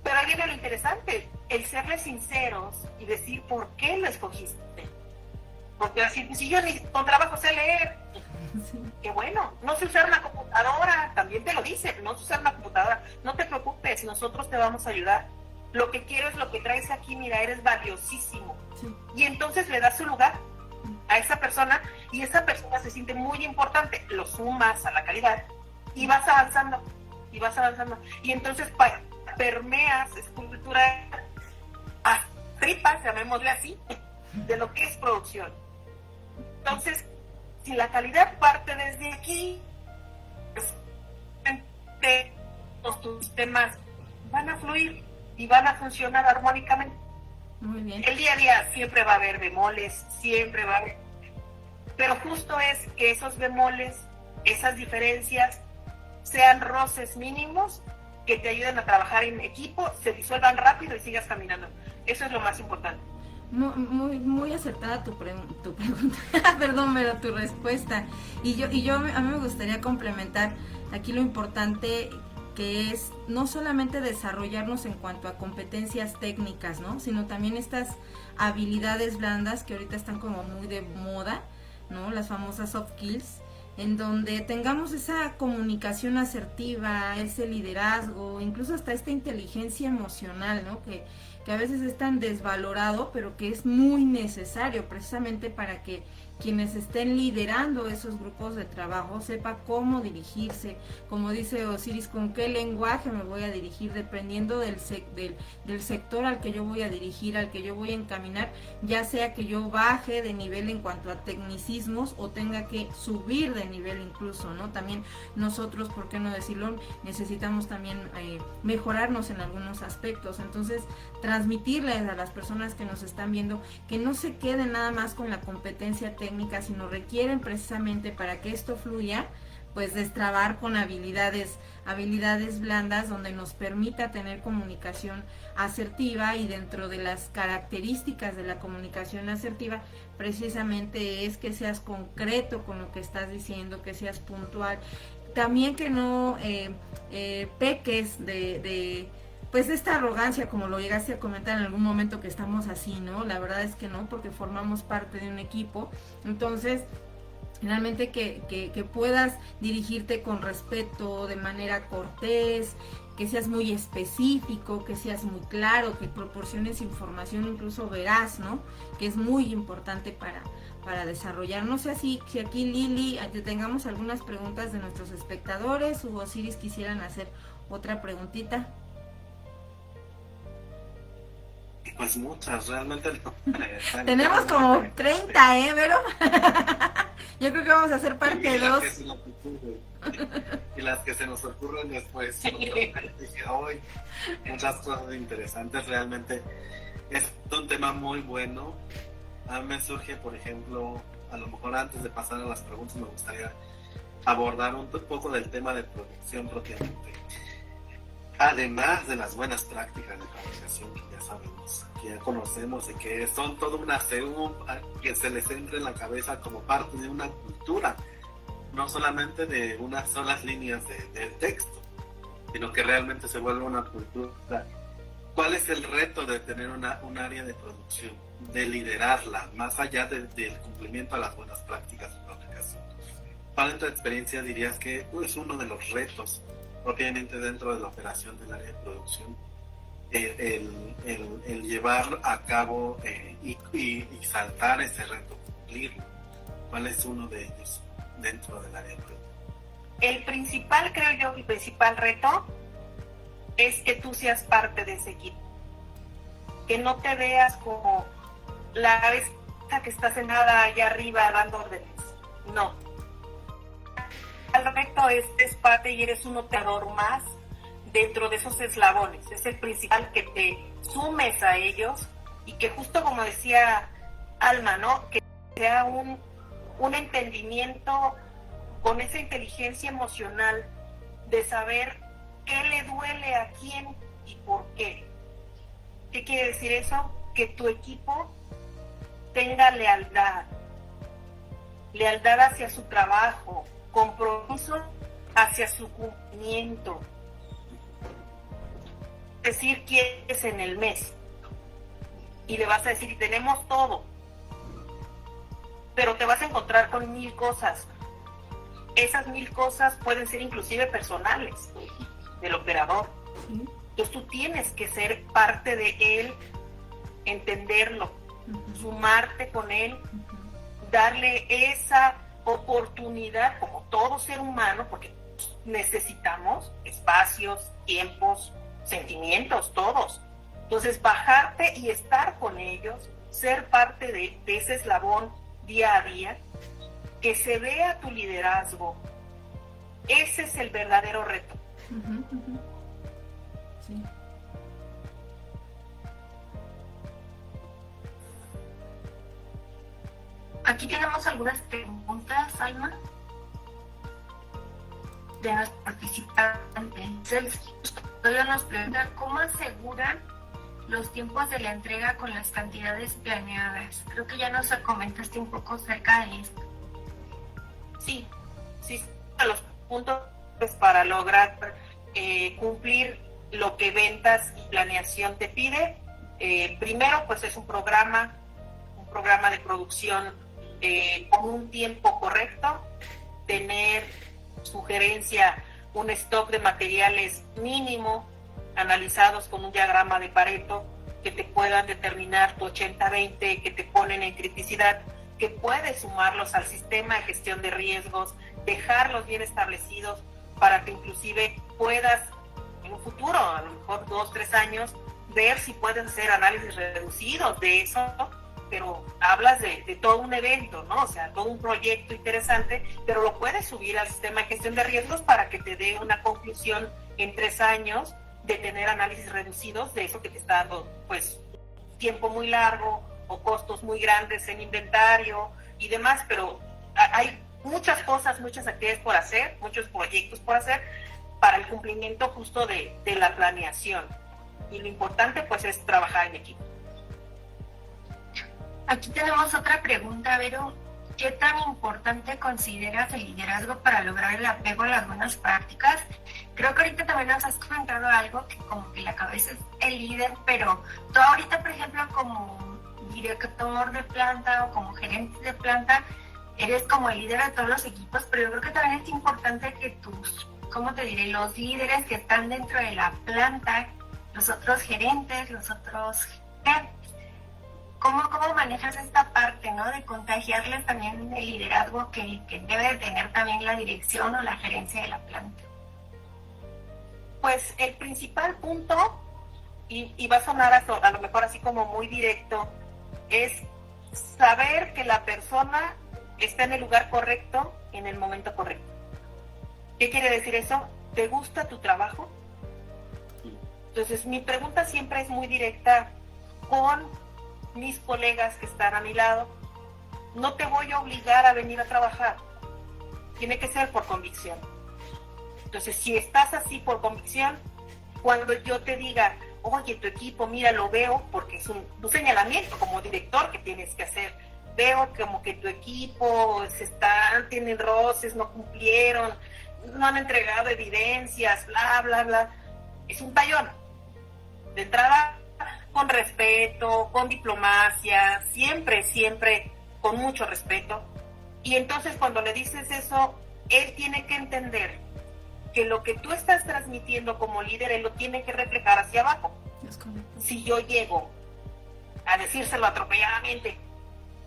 Pero ahí viene lo interesante, el serles sinceros y decir por qué lo escogiste. Porque decir, si yo ni con trabajo sé leer, que bueno, no sé usar una computadora, también te lo dicen, no sé usar una computadora, no te preocupes, nosotros te vamos a ayudar. Lo que quiero es lo que traes aquí, mira, eres valiosísimo. Sí. Y entonces le das su lugar a esa persona y esa persona se siente muy importante, lo sumas a la calidad y vas avanzando, y entonces permeas escultura a tripas, llamémosle así, de lo que es producción. Entonces, si la calidad parte desde aquí, pues tus sistemas van a fluir y van a funcionar armónicamente. Muy bien. El día a día siempre va a haber bemoles, siempre va a haber, pero justo es que esos bemoles, esas diferencias, sean roces mínimos que te ayuden a trabajar en equipo, se disuelvan rápido y sigas caminando. Eso es lo más importante. Muy acertada tu pregunta, perdón, pero tu respuesta. Y yo a mí me gustaría complementar aquí lo importante que es no solamente desarrollarnos en cuanto a competencias técnicas, ¿no? Sino también estas habilidades blandas que ahorita están como muy de moda, ¿no? Las famosas soft skills, en donde tengamos esa comunicación asertiva, ese liderazgo, incluso hasta esta inteligencia emocional, ¿no? Que a veces es tan desvalorado, pero que es muy necesario precisamente para que quienes estén liderando esos grupos de trabajo sepa cómo dirigirse, como dice Osiris, con qué lenguaje me voy a dirigir, dependiendo del sector al que yo voy a dirigir, al que yo voy a encaminar, ya sea que yo baje de nivel en cuanto a tecnicismos o tenga que subir de nivel incluso, ¿no? También nosotros, ¿por qué no decirlo? Necesitamos también mejorarnos en algunos aspectos, entonces transmitirles a las personas que nos están viendo que no se queden nada más con la competencia técnica, sino requieren precisamente para que esto fluya, pues destrabar con habilidades blandas donde nos permita tener comunicación asertiva, y dentro de las características de la comunicación asertiva precisamente es que seas concreto con lo que estás diciendo, que seas puntual, también que no peques de pues esta arrogancia, como lo llegaste a comentar en algún momento, que estamos así, ¿no? La verdad es que no, porque formamos parte de un equipo. Entonces, finalmente que puedas dirigirte con respeto, de manera cortés, que seas muy específico, que seas muy claro, que proporciones información incluso veraz, ¿no? Que es muy importante para desarrollar. No sé si aquí, Lili, tengamos algunas preguntas de nuestros espectadores, o Osiris quisieran hacer otra preguntita. Pues muchas, realmente no. Tenemos como 30, Vero. Yo creo que vamos a hacer parte 2. Y las que se nos ocurren después. Dije, hoy muchas cosas interesantes, realmente es un tema muy bueno. A mí me surge, por ejemplo, a lo mejor antes de pasar a las preguntas, me gustaría abordar un poco del tema de producción propiamente. Además de las buenas prácticas de comunicación que ya sabemos, que ya conocemos y que son toda una que se les entre en la cabeza como parte de una cultura, no solamente de unas solas líneas de texto, sino que realmente se vuelve una cultura. ¿Cuál es el reto de tener un área de producción? De liderarla, más allá del cumplimiento a las buenas prácticas de comunicación. ¿Cuál en tu experiencia dirías que es uno de los retos propiamente dentro de la operación del área de producción, el llevar a cabo y saltar ese reto, cumplirlo? ¿Cuál es uno de ellos dentro del área de producción? El principal, creo yo, el principal reto es que tú seas parte de ese equipo, que no te veas como la cabeza que está sentada allá arriba dando órdenes. No. El reto es parte y eres un operador más dentro de esos eslabones. Es el principal, que te sumes a ellos y que, justo como decía Alma, ¿no? Que sea un entendimiento con esa inteligencia emocional de saber qué le duele a quién y por qué. ¿Qué quiere decir eso? Que tu equipo tenga lealtad hacia su trabajo, compromiso hacia su cumplimiento. Es decir, quieres en el mes y le vas a decir, tenemos todo, pero te vas a encontrar con 1000 cosas. Esas 1000 cosas pueden ser inclusive personales del operador. Entonces tú tienes que ser parte de él, entenderlo, sumarte con él, darle esa oportunidad, como todo ser humano, porque necesitamos espacios, tiempos, sentimientos, todos. Entonces bajarte y estar con ellos, ser parte de ese eslabón día a día, que se vea tu liderazgo. Ese es el verdadero reto. Sí. Aquí tenemos algunas preguntas, Alma, de los participantes. Todavía nos preguntan cómo aseguran los tiempos de la entrega con las cantidades planeadas. Creo que ya nos comentaste un poco acerca de esto. Sí, a los puntos para lograr cumplir lo que ventas y planeación te pide. Primero, pues es un programa de producción con un tiempo correcto, tener sugerencia, un stock de materiales mínimo, analizados con un diagrama de Pareto, que te puedan determinar tu 80-20, que te ponen en criticidad, que puedes sumarlos al sistema de gestión de riesgos, dejarlos bien establecidos para que inclusive puedas en un futuro, a lo mejor 2-3 años, ver si puedes hacer análisis reducidos de eso, pero hablas de todo un evento, ¿no? O sea, todo un proyecto interesante, pero lo puedes subir al sistema de gestión de riesgos para que te dé una conclusión en 3 años de tener análisis reducidos de eso que te está dando, pues, tiempo muy largo o costos muy grandes en inventario y demás, pero hay muchas cosas cosas, muchas actividades por hacer, muchos proyectos por hacer para el cumplimiento justo de la planeación. Y lo importante pues es trabajar en equipo. Aquí tenemos otra pregunta, Vero. ¿Qué tan importante consideras el liderazgo para lograr el apego a las buenas prácticas? Creo que ahorita también nos has comentado algo que como que la cabeza es el líder, pero tú ahorita, por ejemplo, como director de planta o como gerente de planta, eres como el líder de todos los equipos, pero yo creo que también es importante que tus, ¿cómo te diré? Los líderes que están dentro de la planta, los otros gerentes, los otros jefes, ¿cómo manejas esta parte, ¿no? De contagiarles también el liderazgo que debe de tener también la dirección o la gerencia de la planta? Pues el principal punto, y va a sonar a lo mejor así como muy directo, es saber que la persona está en el lugar correcto, en el momento correcto. ¿Qué quiere decir eso? ¿Te gusta tu trabajo? Entonces mi pregunta siempre es muy directa con mis colegas que están a mi lado. No te voy a obligar a venir a trabajar, tiene que ser por convicción. Entonces si estás así por convicción, cuando yo te diga, oye, tu equipo, mira, lo veo, porque es un señalamiento como director que tienes que hacer, veo como que tu equipo tienen roces, no cumplieron, no han entregado evidencias, bla, bla, bla, es un tallón. De entrada, con respeto, con diplomacia, siempre con mucho respeto. Y entonces cuando le dices eso, él tiene que entender que lo que tú estás transmitiendo como líder, él lo tiene que reflejar hacia abajo. Si yo llego a decírselo atropelladamente,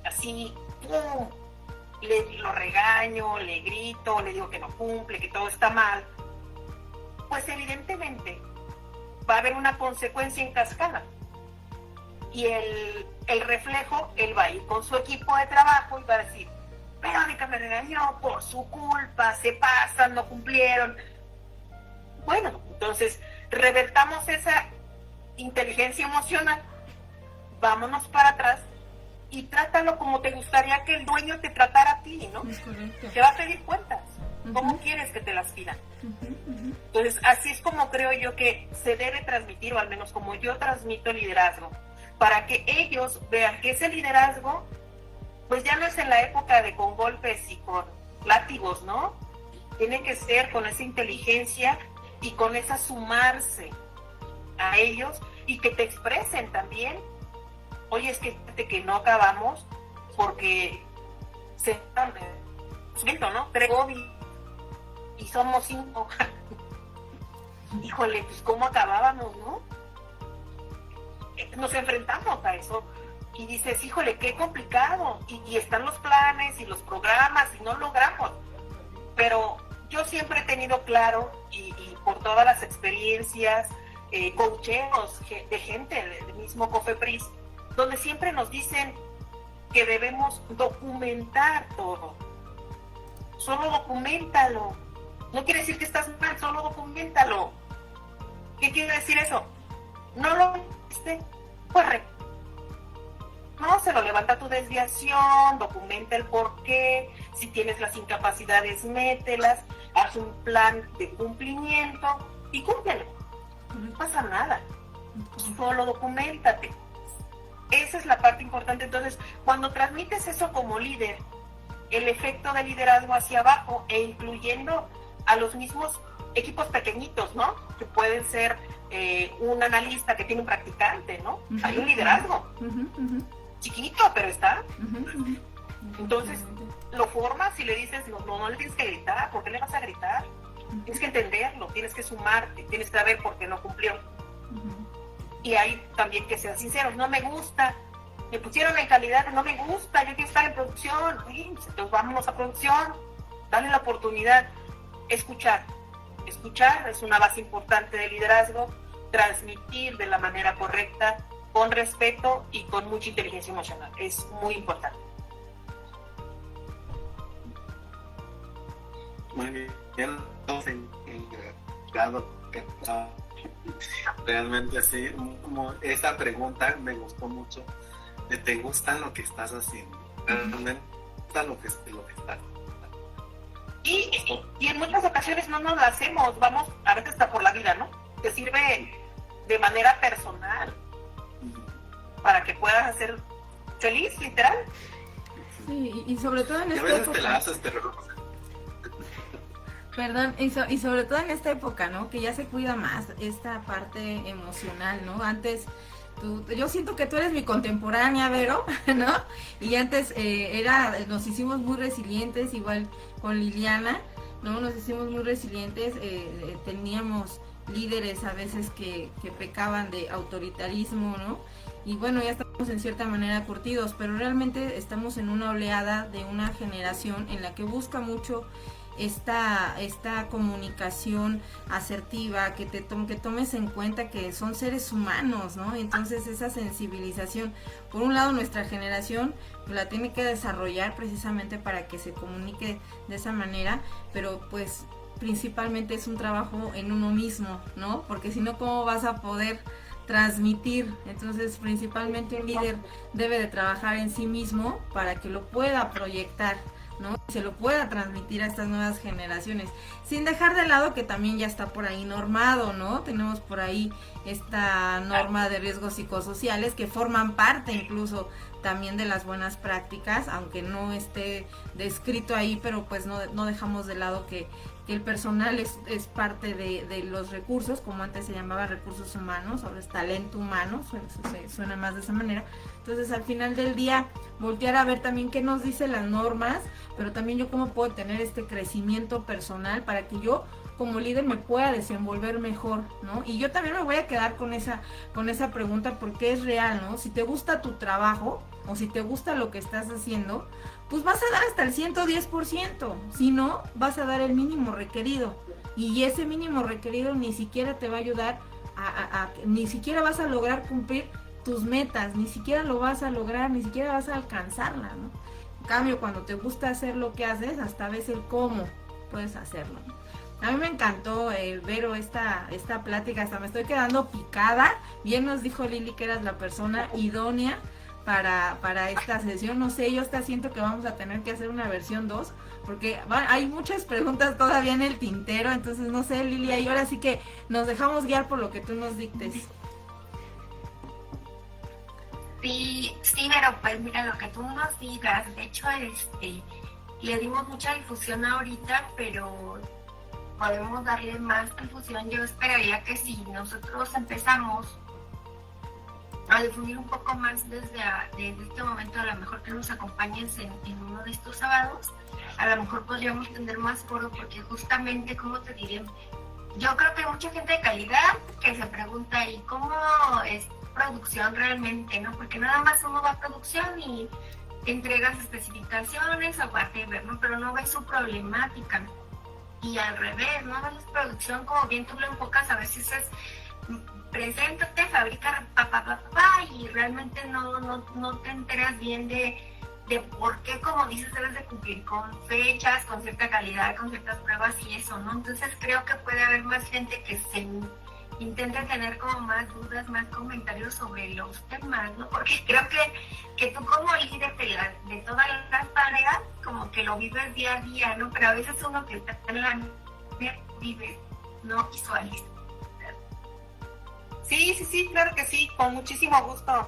así, ¡pum!, lo regaño, le grito, le digo que no cumple, que todo está mal, pues evidentemente va a haber una consecuencia en cascada. Y el reflejo, él va a ir con su equipo de trabajo y va a decir, Verónica me regañó por su culpa, se pasan, no cumplieron. Bueno, entonces revertamos esa inteligencia emocional, vámonos para atrás y trátalo como te gustaría que el dueño te tratara a ti, ¿no? Es correcto. Te va a pedir cuentas. ¿Cómo quieres que te las pidan? Entonces, así es como creo yo que se debe transmitir, o al menos como yo transmito el liderazgo, para que ellos vean que ese liderazgo, pues ya no es en la época de con golpes y con látigos, ¿no? Tiene que ser con esa inteligencia y con esa sumarse a ellos y que te expresen también. Oye, es que no acabamos porque se siento, ¿no? 3 COVID y somos 5. Híjole, pues cómo acabábamos, ¿no? Nos enfrentamos a eso y dices, híjole, qué complicado, y están los planes y los programas y no logramos. Pero yo siempre he tenido claro, y por todas las experiencias, coacheos de gente del mismo COFEPRIS, donde siempre nos dicen que debemos documentar todo. Solo documentalo. No quiere decir que estás mal, solo documentalo. ¿Qué quiere decir eso? No lo viste, correcto. No, se lo levanta tu desviación, documenta el porqué, si tienes las incapacidades, mételas, haz un plan de cumplimiento y cúmplelo. No pasa nada, solo documéntate. Esa es la parte importante. Entonces, cuando transmites eso como líder, el efecto de liderazgo hacia abajo e incluyendo a los mismos equipos pequeñitos, ¿no? Que pueden ser un analista que tiene un practicante, ¿no? Hay un liderazgo. Chiquito, pero está. Entonces, lo formas y le dices, no le tienes que gritar. ¿Por qué le vas a gritar? Tienes que entenderlo, tienes que sumarte, tienes que saber por qué no cumplió. Y hay también que sean sinceros, no me gusta, me pusieron en calidad, no me gusta, yo quiero estar en producción. Entonces vámonos a producción, dale la oportunidad. Escuchar es una base importante de liderazgo, transmitir de la manera correcta, con respeto y con mucha inteligencia emocional, es muy importante. Muy bien, claro que realmente sí, esa pregunta me gustó mucho, de ¿te gusta lo que estás haciendo? ¿Realmente te gusta lo que estás haciendo? Y en muchas ocasiones no nos la hacemos, vamos a veces hasta por la vida, ¿no? Te sirve de manera personal para que puedas hacer feliz, literal. Sí, y sobre todo en Y a esta veces época. te la haces, pero Perdón, y sobre todo en esta época, ¿no? Que ya se cuida más esta parte emocional, ¿no? Antes, yo siento que tú eres mi contemporánea, Vero, ¿no? Y antes nos hicimos muy resilientes, igual con Liliana, ¿no? Nos hicimos muy resilientes, teníamos líderes a veces que pecaban de autoritarismo, ¿no? Y bueno, ya estamos en cierta manera curtidos, pero realmente estamos en una oleada de una generación en la que busca mucho esta comunicación asertiva, que tomes en cuenta que son seres humanos, ¿no? Entonces esa sensibilización, por un lado nuestra generación la tiene que desarrollar precisamente para que se comunique de esa manera, pero pues principalmente es un trabajo en uno mismo, ¿no? Porque si no, ¿cómo vas a poder transmitir? Entonces principalmente un líder debe de trabajar en sí mismo para que lo pueda proyectar, ¿no? Se lo pueda transmitir a estas nuevas generaciones, sin dejar de lado que también ya está por ahí normado, ¿no? Tenemos por ahí esta norma de riesgos psicosociales que forman parte incluso también de las buenas prácticas, aunque no esté descrito ahí, pero pues no dejamos de lado que el personal es parte de los recursos, como antes se llamaba recursos humanos, ahora es talento humano, suena más de esa manera. Entonces al final del día voltear a ver también qué nos dicen las normas, pero también yo cómo puedo tener este crecimiento personal para que yo como líder me pueda desenvolver mejor, ¿no? Y yo también me voy a quedar con esa pregunta porque es real, ¿no? Si te gusta tu trabajo o si te gusta lo que estás haciendo, pues vas a dar hasta el 110%, si no, vas a dar el mínimo requerido. Y ese mínimo requerido ni siquiera te va a ayudar ni siquiera vas a lograr cumplir tus metas, ni siquiera lo vas a lograr, ni siquiera vas a alcanzarla, ¿no? En cambio, cuando te gusta hacer lo que haces, hasta ves el cómo puedes hacerlo. A mí me encantó, Vero, esta plática, hasta me estoy quedando picada. Bien nos dijo Lili que eras la persona idónea para esta sesión. No sé, yo hasta siento que vamos a tener que hacer una versión 2, porque hay muchas preguntas todavía en el tintero, entonces no sé, Lili, y ahora sí que nos dejamos guiar por lo que tú nos dictes. Sí, pero pues mira, lo que tú nos digas, de hecho, le dimos mucha difusión ahorita, pero podemos darle más difusión. Yo esperaría que si nosotros empezamos a difundir un poco más desde este momento, a lo mejor que nos acompañes en uno de estos sábados, a lo mejor podríamos tener más foro, porque justamente, como te diré, yo creo que hay mucha gente de calidad que se pregunta, ¿y cómo es producción realmente, no? Porque nada más uno va a producción y entregas especificaciones o whatever, ¿no? Pero no ves su problemática. Y al revés, no ves producción como bien tú lo enfocas, a veces es preséntate, fabrica y realmente no te enteras bien de por qué, como dices, debes de cumplir con fechas, con cierta calidad, con ciertas pruebas y eso, ¿no? Entonces creo que puede haber más gente que se intente tener como más dudas, más comentarios sobre los temas, ¿no? Porque creo que tú como líder de todas las tareas, como que lo vives día a día, ¿no? Pero a veces uno que está en la vive, no visualiza. Sí, claro que sí, con muchísimo gusto.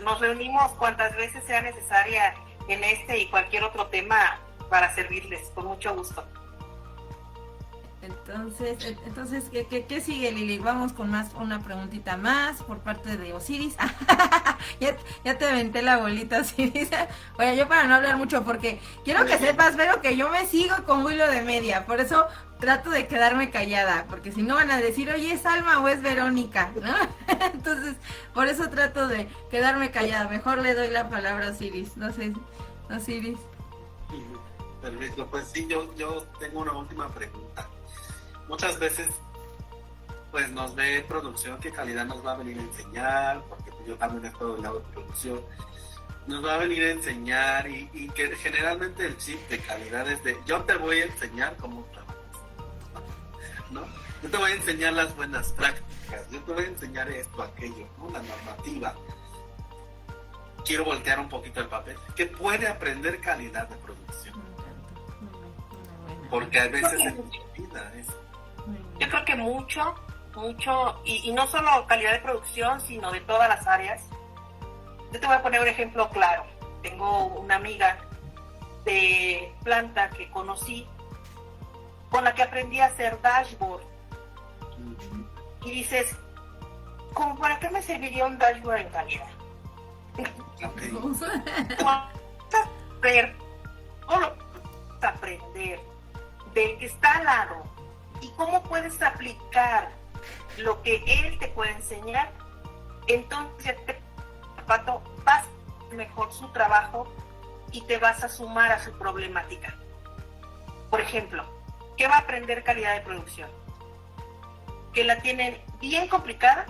Nos reunimos cuantas veces sea necesaria en este y cualquier otro tema para servirles, con mucho gusto. Entonces, ¿qué sigue, Lili? Vamos con una preguntita más por parte de Osiris. ya te aventé la bolita, Osiris. Oye, yo para no hablar mucho, porque quiero que sepas, pero que yo me sigo con hilo de media, por eso trato de quedarme callada, porque si no van a decir, oye, ¿es Alma o es Verónica? ¿No? Entonces, por eso trato de quedarme callada. Mejor le doy la palabra a Osiris. No sé, Osiris. Perfecto, pues sí, yo tengo una última pregunta. Muchas veces pues nos ve producción qué calidad nos va a venir a enseñar, porque yo también estoy del lado de producción, nos va a venir a enseñar y que generalmente el chip de calidad es de yo te voy a enseñar cómo trabajas, ¿no? Yo te voy a enseñar las buenas prácticas, yo te voy a enseñar esto, aquello, ¿no? La normativa. Quiero voltear un poquito el papel. ¿Qué puede aprender calidad de producción? porque a veces se nos olvida eso. Yo creo que mucho, y no solo calidad de producción, sino de todas las áreas. Yo te voy a poner un ejemplo claro. Tengo una amiga de planta que conocí, con la que aprendí a hacer dashboard. Y dices, ¿cómo para qué me serviría un dashboard en calidad? Okay. Aprender del que está al lado y cómo puedes aplicar lo que él te puede enseñar, entonces vas a hacer mejor su trabajo y te vas a sumar a su problemática. Por ejemplo, ¿qué va a aprender calidad de producción? Que la tienen bien complicada,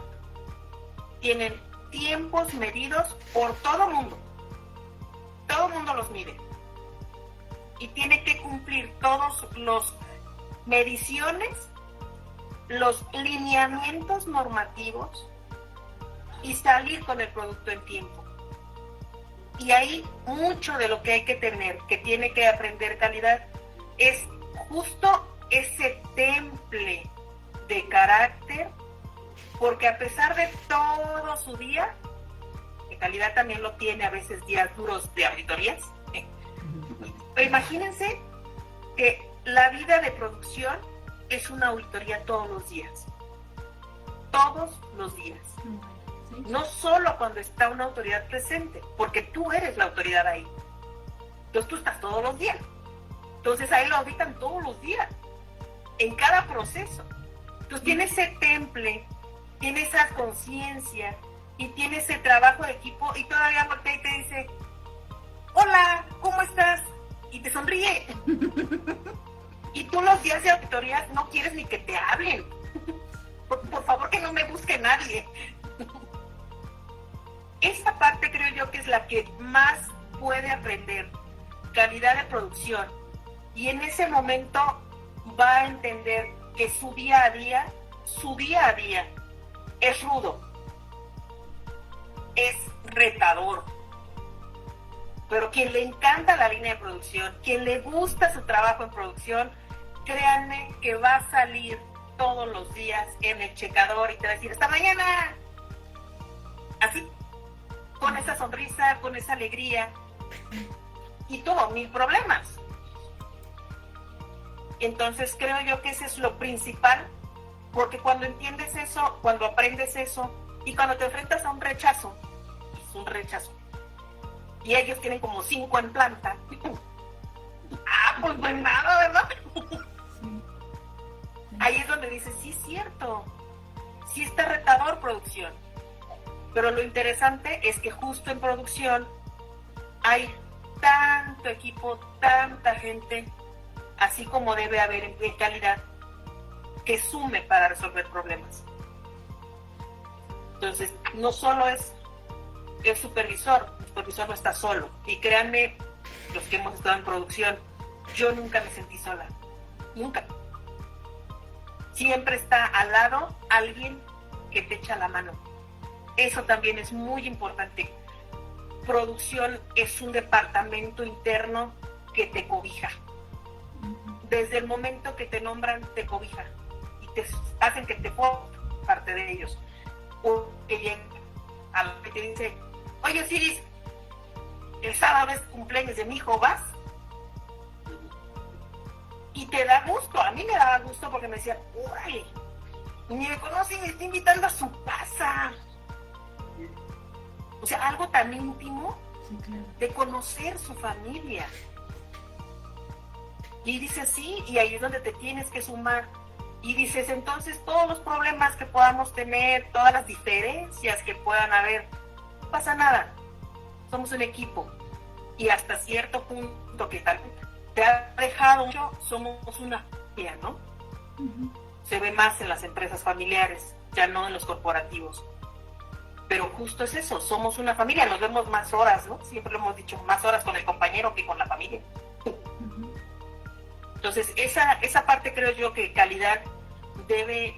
tienen tiempos medidos por todo mundo los mide y tiene que cumplir todos los mediciones, los lineamientos normativos y salir con el producto en tiempo. Y ahí mucho de lo que hay que tener, que tiene que aprender calidad, es justo ese temple de carácter, porque a pesar de todo su día, que calidad también lo tiene a veces días duros de auditorías, pero imagínense que la vida de producción es una auditoría todos los días. Todos los días. No solo cuando está una autoridad presente, porque tú eres la autoridad ahí. Entonces tú estás todos los días. Entonces ahí lo auditan todos los días, en cada proceso. Entonces tiene ese temple, tiene esa conciencia y tiene ese trabajo de equipo y todavía voltea y te dice, hola, ¿cómo estás? Y te sonríe. Y tú los días de auditorías no quieres ni que te hablen. Por favor, que no me busque nadie. Esa parte creo yo que es la que más puede aprender calidad de producción. Y en ese momento va a entender que su día a día es rudo, es retador. Pero quien le encanta la línea de producción, quien le gusta su trabajo en producción, créanme que va a salir todos los días en el checador y te va a decir, ¡hasta mañana! Así, con esa sonrisa, con esa alegría. Y tuvo 1000 problemas. Entonces creo yo que ese es lo principal, porque cuando entiendes eso, cuando aprendes eso, y cuando te enfrentas a un rechazo, es un rechazo, y ellos tienen como 5 en planta, pues nada, ¿verdad? Ahí es donde dices, sí es cierto, sí está retador producción, pero lo interesante es que justo en producción hay tanto equipo, tanta gente, así como debe haber en calidad, que sume para resolver problemas. Entonces, no solo es el supervisor no está solo. Y créanme, los que hemos estado en producción, yo nunca me sentí sola. Nunca. Siempre está al lado alguien que te echa la mano. Eso también es muy importante. Producción es un departamento interno que te cobija. Desde el momento que te nombran, te cobija y te hacen que te pongas parte de ellos. O que llega a lo que te dice, oye Osiris, el sábado es cumpleaños de mi hijo, ¿vas? Y te da gusto. A mí me daba gusto porque me decía, órale, ni me conoce, me está invitando a su casa. O sea, algo tan íntimo, sí, claro, de conocer su familia. Y dices, sí, y ahí es donde te tienes que sumar. Y dices, entonces, todos los problemas que podamos tener, todas las diferencias que puedan haber, no pasa nada. Somos un equipo. Y hasta cierto punto que tal te ha dejado mucho, somos una familia, ¿no? Uh-huh. Se ve más en las empresas familiares, ya no en los corporativos. Pero justo es eso, somos una familia, nos vemos más horas, ¿no? Siempre lo hemos dicho, más horas con el compañero que con la familia. Entonces, esa parte creo yo que calidad debe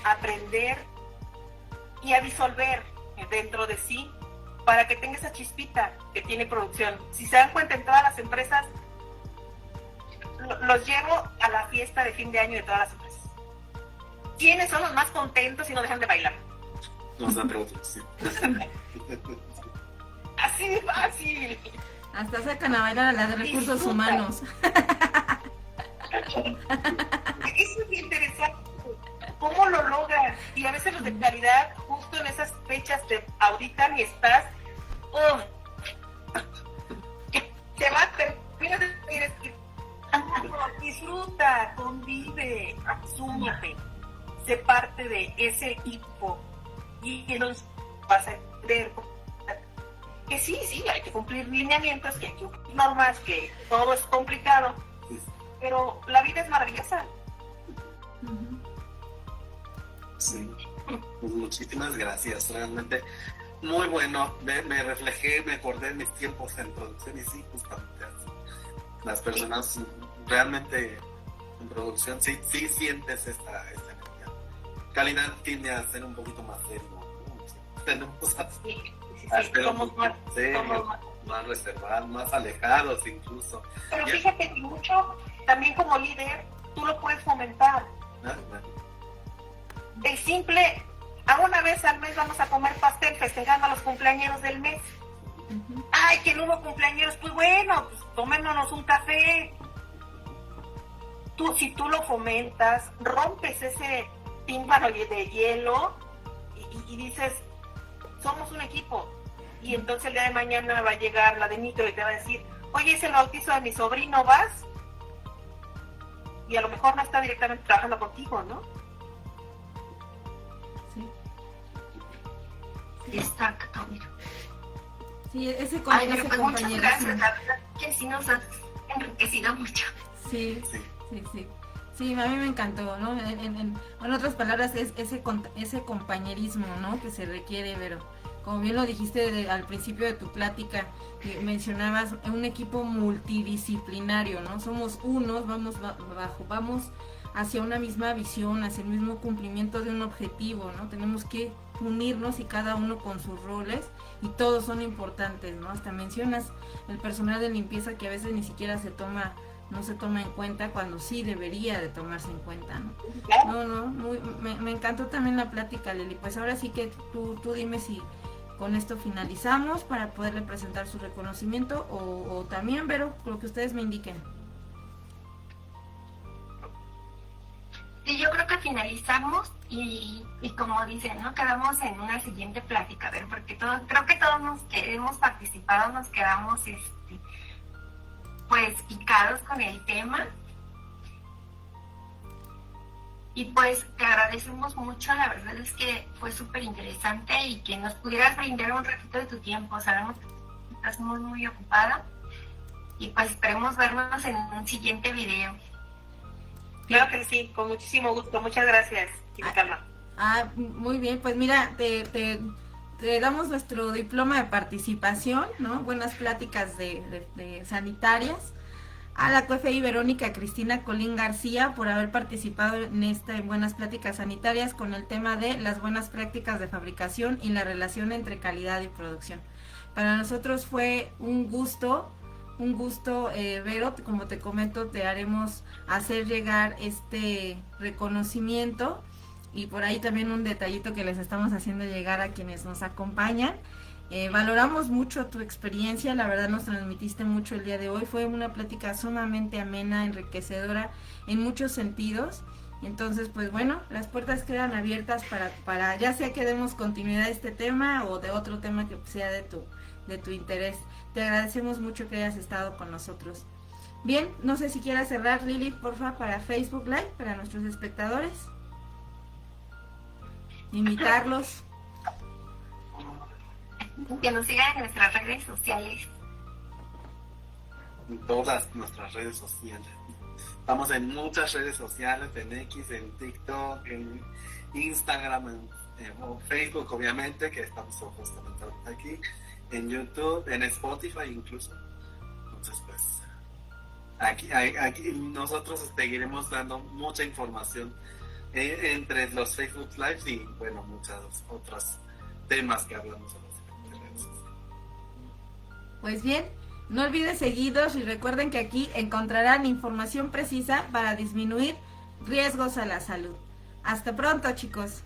aprender y a disolver dentro de sí para que tenga esa chispita que tiene producción. Si se dan cuenta, en todas las empresas, los llevo a la fiesta de fin de año de todas las empresas. ¿Quiénes son los más contentos y no dejan de bailar? Nos da preguntas, sí. Así de fácil. Hasta sacan a bailar a la de recursos Disfruta. humanos. Eso es interesante. ¿Cómo lo logran? Y a veces los de calidad, justo en esas fechas te auditan y estás... te va a terminar de decir, disfruta, convive, asúmate, sé parte de ese equipo y entonces vas a entender que sí, hay que cumplir lineamientos, que hay que cumplir normas, que todo es complicado, pero la vida es maravillosa. Sí, pues muchísimas gracias, realmente muy bueno, me reflejé, me acordé de mis tiempos en producción y sí, justamente así. Las personas realmente en producción sí sientes esta energía. Calidad tiende a ser un poquito más serio, ¿no? Tenemos a ser un Somos poquito más, serios, más reservados, más alejados incluso. pero fíjate que mucho, también como líder, tú lo puedes fomentar. El simple, a una vez al mes vamos a comer pastel festejando a los cumpleañeros del mes. Ay, que no hubo cumpleaños, pues bueno, pues tomémonos un café. Si tú lo fomentas, rompes ese tímpano de hielo y dices, somos un equipo. Y entonces el día de mañana va a llegar la de micro y te va a decir, oye, es el bautizo de mi sobrino, ¿vas? Y a lo mejor no está directamente trabajando contigo, ¿no? Exacto. Sí, ese Ay, pero pues muchas compañerismo. gracias, la verdad que sí nos ha enriquecido mucho. Sí. Sí, a mí me encantó, ¿no? En otras palabras, es ese compañerismo, ¿no? Que se requiere, pero como bien lo dijiste al principio de tu plática, mencionabas un equipo multidisciplinario, ¿no? Somos unos, vamos hacia una misma visión, hacia el mismo cumplimiento de un objetivo, ¿no? Tenemos que unirnos y cada uno con sus roles y todos son importantes, ¿no? Hasta mencionas el personal de limpieza que a veces ni siquiera no se toma en cuenta cuando sí debería de tomarse en cuenta, ¿no? Me encantó también la plática, Lili. Pues ahora sí que tú dime si con esto finalizamos para poderle presentar su reconocimiento o también, Vero, lo que ustedes me indiquen. Sí, yo creo que finalizamos y como dicen, ¿no? Quedamos en una siguiente plática, a ver, porque creo que todos los que hemos participado nos quedamos pues picados con el tema. Y pues te agradecemos mucho, la verdad es que fue súper interesante y que nos pudieras brindar un ratito de tu tiempo. Sabemos que estás muy, muy ocupada y pues esperemos vernos en un siguiente video. Claro que sí, con muchísimo gusto. Muchas gracias, Calma. Muy bien, pues mira, te damos nuestro diploma de participación, ¿no? Buenas pláticas de sanitarias. A la COFEI Verónica Cristina Colín García por haber participado en Buenas Pláticas Sanitarias con el tema de las buenas prácticas de fabricación y la relación entre calidad y producción. Para nosotros fue un gusto, Vero, como te comento, te haremos hacer llegar este reconocimiento y por ahí también un detallito que les estamos haciendo llegar a quienes nos acompañan. Valoramos mucho tu experiencia, la verdad nos transmitiste mucho el día de hoy, fue una plática sumamente amena, enriquecedora en muchos sentidos. Entonces, pues bueno, las puertas quedan abiertas para ya sea que demos continuidad a este tema o de otro tema que sea de tu interés. Te agradecemos mucho que hayas estado con nosotros. Bien, no sé si quieras cerrar, Lili, porfa, para Facebook Live, para nuestros espectadores. Invitarlos. Que nos sigan en nuestras redes sociales. En todas nuestras redes sociales. Estamos en muchas redes sociales, en X, en TikTok, en Instagram, en Facebook, obviamente, que estamos justamente aquí, en YouTube, en Spotify incluso. Entonces, pues, aquí nosotros seguiremos dando mucha información entre los Facebook Lives y, bueno, muchos otros temas que hablamos en los redes sociales. Pues bien, No olviden seguirnos y recuerden que aquí encontrarán información precisa para disminuir riesgos a la salud. Hasta pronto, chicos.